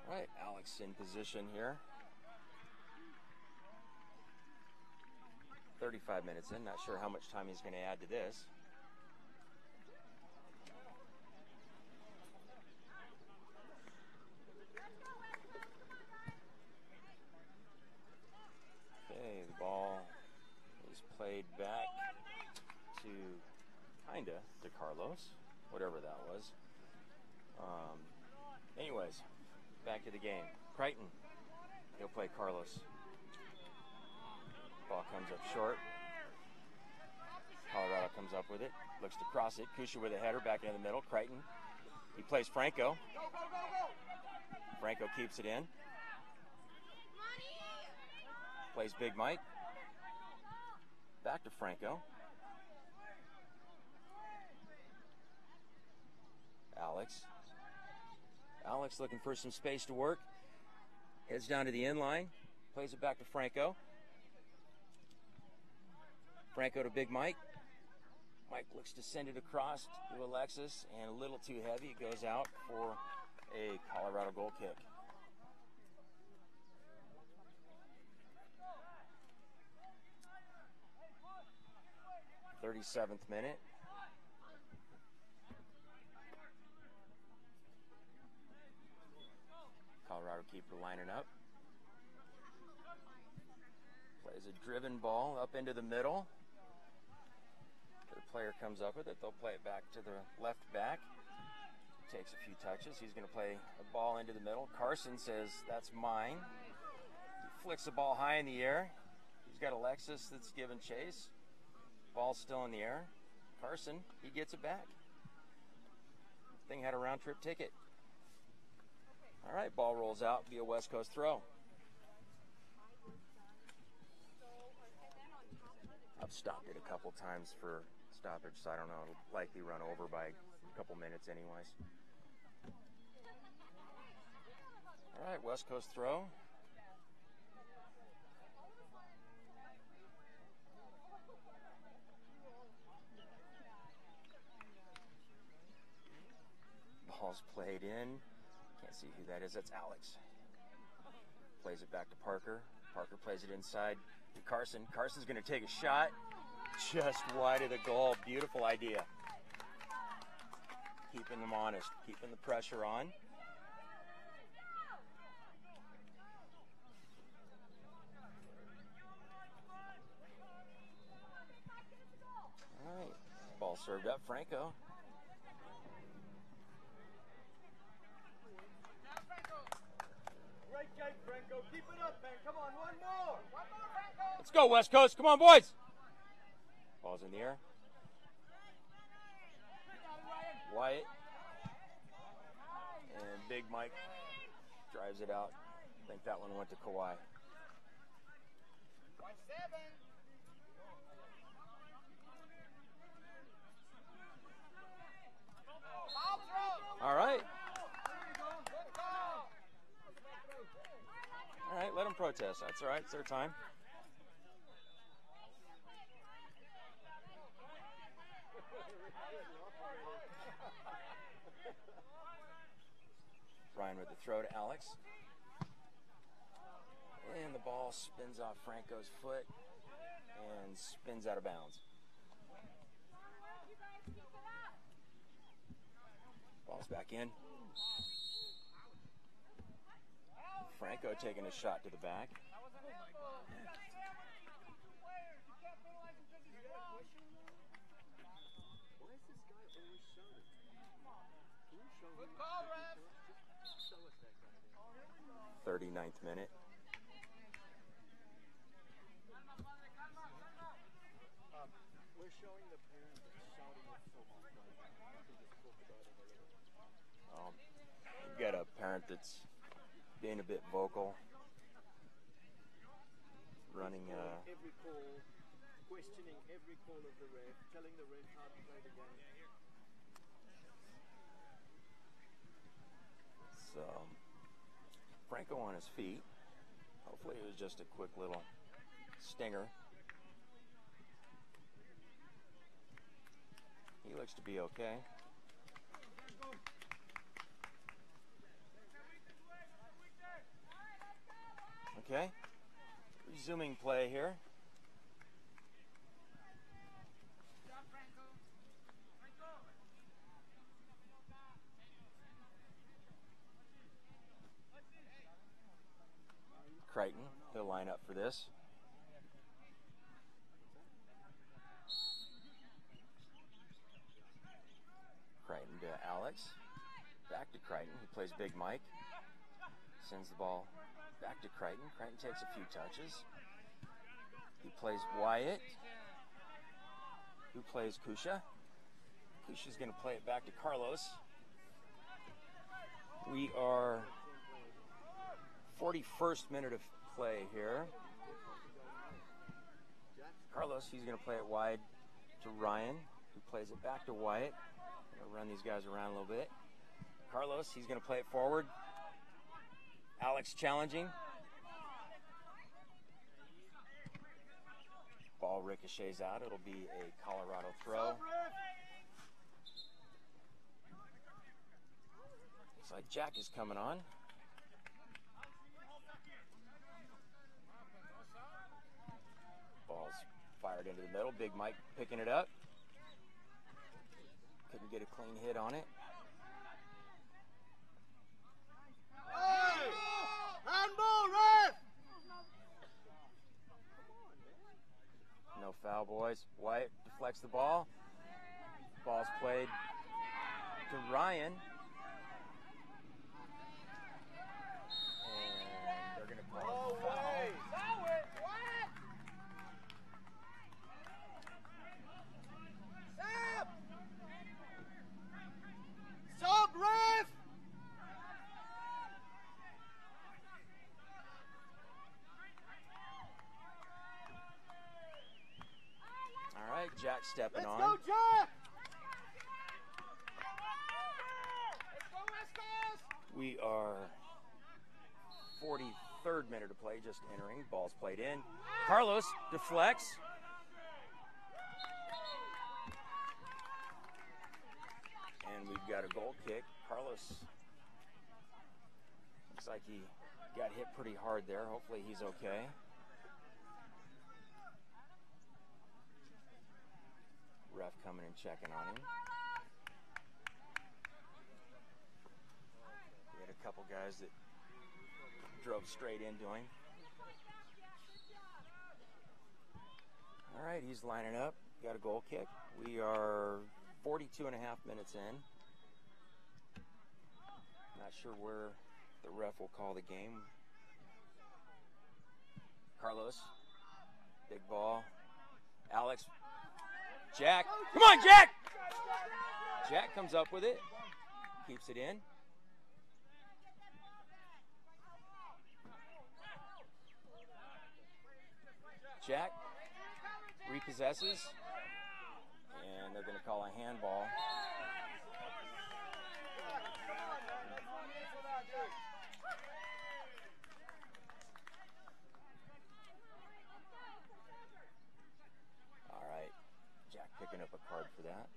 All right, Alex in position here. 35 minutes in, not sure how much time he's going to add to this. Played back to Carlos, whatever that was. Anyways, back to the game. Crichton, he'll play Carlos. Ball comes up short. Colorado comes up with it, looks to cross it. Kusha with a header back into the middle. Crichton, he plays Franco. Franco keeps it in. Plays Big Mike. Back to Franco. Alex looking for some space to work. Heads down to the end line. Plays it back to Franco. Franco to Big Mike. Mike looks to send it across to Alexis, and a little too heavy. It goes out for a Colorado goal kick. 37th minute. Colorado keeper lining up. Plays a driven ball up into the middle. The player comes up with it. They'll play it back to the left back. Takes a few touches. He's going to play a ball into the middle. Carson says, that's mine. He flicks the ball high in the air. He's got Alexis that's giving chase. Ball's still in the air. Carson, he gets it back. Thing had a round trip ticket. All right, ball rolls out, be a West Coast throw. I've stopped it a couple times for stoppage, so I don't know. It'll likely run over by a couple minutes anyways. All right, West Coast throw. Ball's played in. Can't see who that is. That's Alex. Plays it back to Parker. Parker plays it inside to Carson. Carson's going to take a shot just wide of the goal. Beautiful idea. Keeping them honest. Keeping the pressure on. All right. Ball served up. Franco. Great game, Franco. Keep it up, man. Come on, one more. One more, Franco. Let's go, West Coast. Come on, boys. Ball's in the air. Wyatt. And Big Mike drives it out. I think that one went to Kawhi. 1-7. All right. All right, let them protest. That's all right. It's their time. Ryan with the throw to Alex. And the ball spins off Franco's foot and spins out of bounds. Ball's back in. Franco taking a shot to the back. Why is this guy always shouting? Can you show him? Just show us that guy. 39th minute. We're showing the parent that's shouting at football. We can just talk about it a little. We've got a parent that's being a bit vocal, running Every call, questioning every call of the ref, telling the ref how to play the game. so Franco on his feet. Hopefully it was just a quick little stinger. He looks to be okay. Okay, resuming play here. Crichton, he'll line up for this. Crichton to Alex. Back to Crichton. He plays Big Mike. Sends the ball back to Crichton. Crichton takes a few touches. He plays Wyatt. Who plays Kusha? Kusha's going to play it back to Carlos. We are 41st minute of play here. Carlos, he's going to play it wide to Ryan, who plays it back to Wyatt. Going to run these guys around a little bit. Carlos, he's going to play it forward. Alex challenging. Ball ricochets ricochets out. It'll be a Colorado throw. Looks like Jack is coming on. Ball's fired into the middle. Big Mike picking it up. Couldn't get a clean hit on it. Hey! Handball, ref! No foul, boys. White deflects the ball. Ball's played to Ryan. And they're going to call Oh, a foul. way! Stop! Stop, ref! All right, Jack stepping Let's on. go, Jack! We are 43rd minute of play, just entering. Ball's played in. Carlos deflects. And we've got a goal kick. Carlos looks like he got hit pretty hard there. Hopefully he's okay. Ref coming and checking on him. We had a couple guys that drove straight into him. All right, he's lining up. Got a goal kick. We are 42 and a half minutes in. Not sure where the ref will call the game. Carlos, big ball. Alex, Jack. Come on, Jack! Jack comes up with it. Keeps it in. Jack repossesses. And they're going to call a handball. All right. Jack picking up a card for that.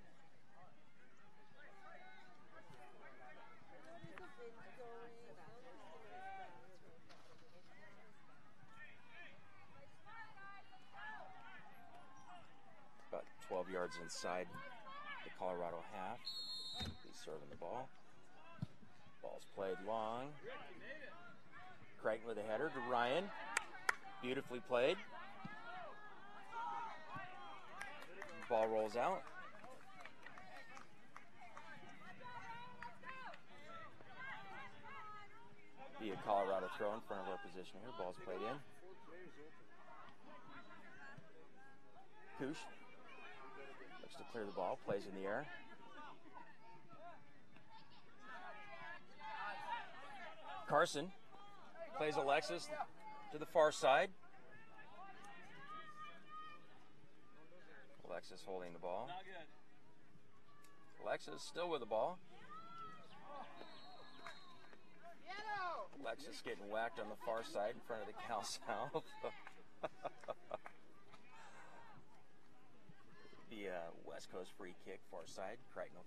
About 12 yards inside the Colorado half. He's serving the ball. Ball's played long. Crichton with a header to Ryan. Beautifully played. Ball rolls out. Be a Colorado throw in front of our position here. Ball's played in. Koosh looks to clear the ball. Plays in the air. Carson plays Alexis to the far side. Alexis holding the ball. Alexis still with the ball. Alexis getting whacked on the far side in front of the Cal South. Be a West Coast free kick, far side. Crichton will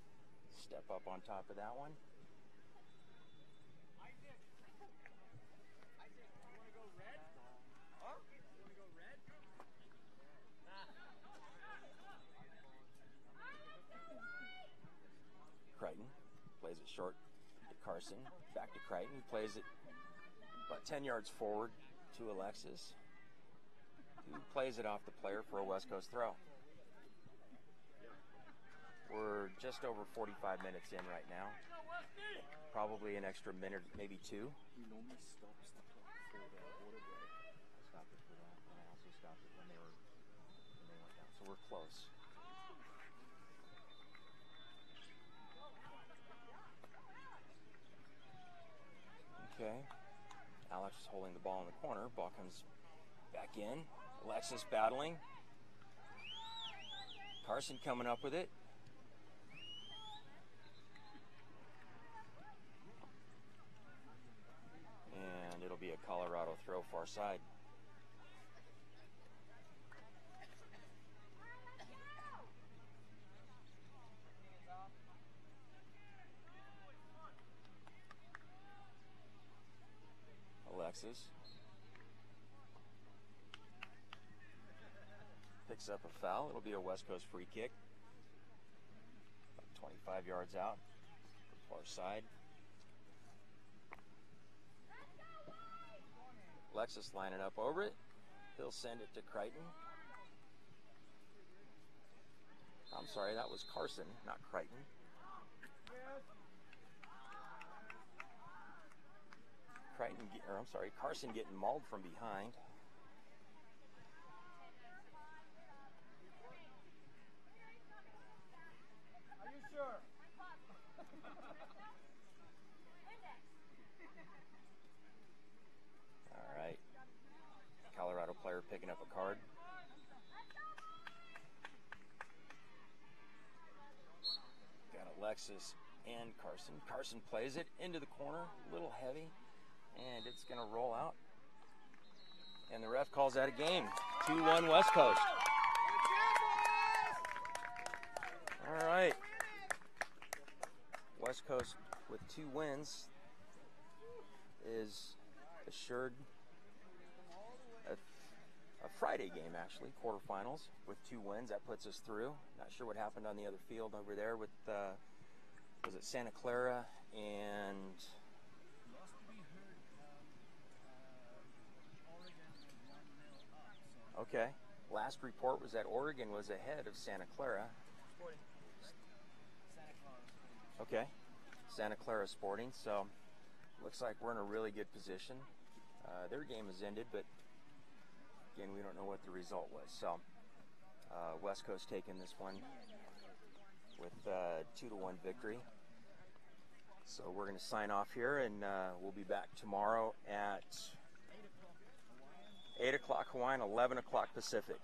step up on top of that one. Crichton plays it short to Carson. Back to Crichton. He plays it about 10 yards forward to Alexis, who plays it off the player for a West Coast throw. We're just over 45 minutes in right now. Probably an extra minute, maybe two. He normally stops the clock for the water break. I stopped it for that, and I also stopped it when they went down. So we're close. Okay. Alex is holding the ball in the corner. Ball comes back in. Alexis battling. Carson coming up with it. And it'll be a Colorado throw far side. Alexis. Picks up a foul. It'll be a West Coast free kick. About 25 yards out. Far side. Alexis lining up over it. He'll send it to Crichton. I'm sorry, that was Carson, not Crichton. Carson getting mauled from behind. Are you sure? All right. Colorado player picking up a card. Got Alexis and Carson. Carson plays it into the corner, a little heavy, and it's going to roll out. And the ref calls that a game. 2-1 West Coast. All right. West Coast with 2 wins is assured a Friday game, actually, quarterfinals with 2 wins. That puts us through. Not sure what happened on the other field over there with, was it Santa Clara and... Okay. Last report was that Oregon was ahead of Santa Clara. Okay. Santa Clara Sporting. So, looks like we're in a really good position. Their game has ended, but again, we don't know what the result was. So, West Coast taking this one with 2-1 victory. So we're going to sign off here, and we'll be back tomorrow at 8 o'clock Hawaiian, 11 o'clock Pacific.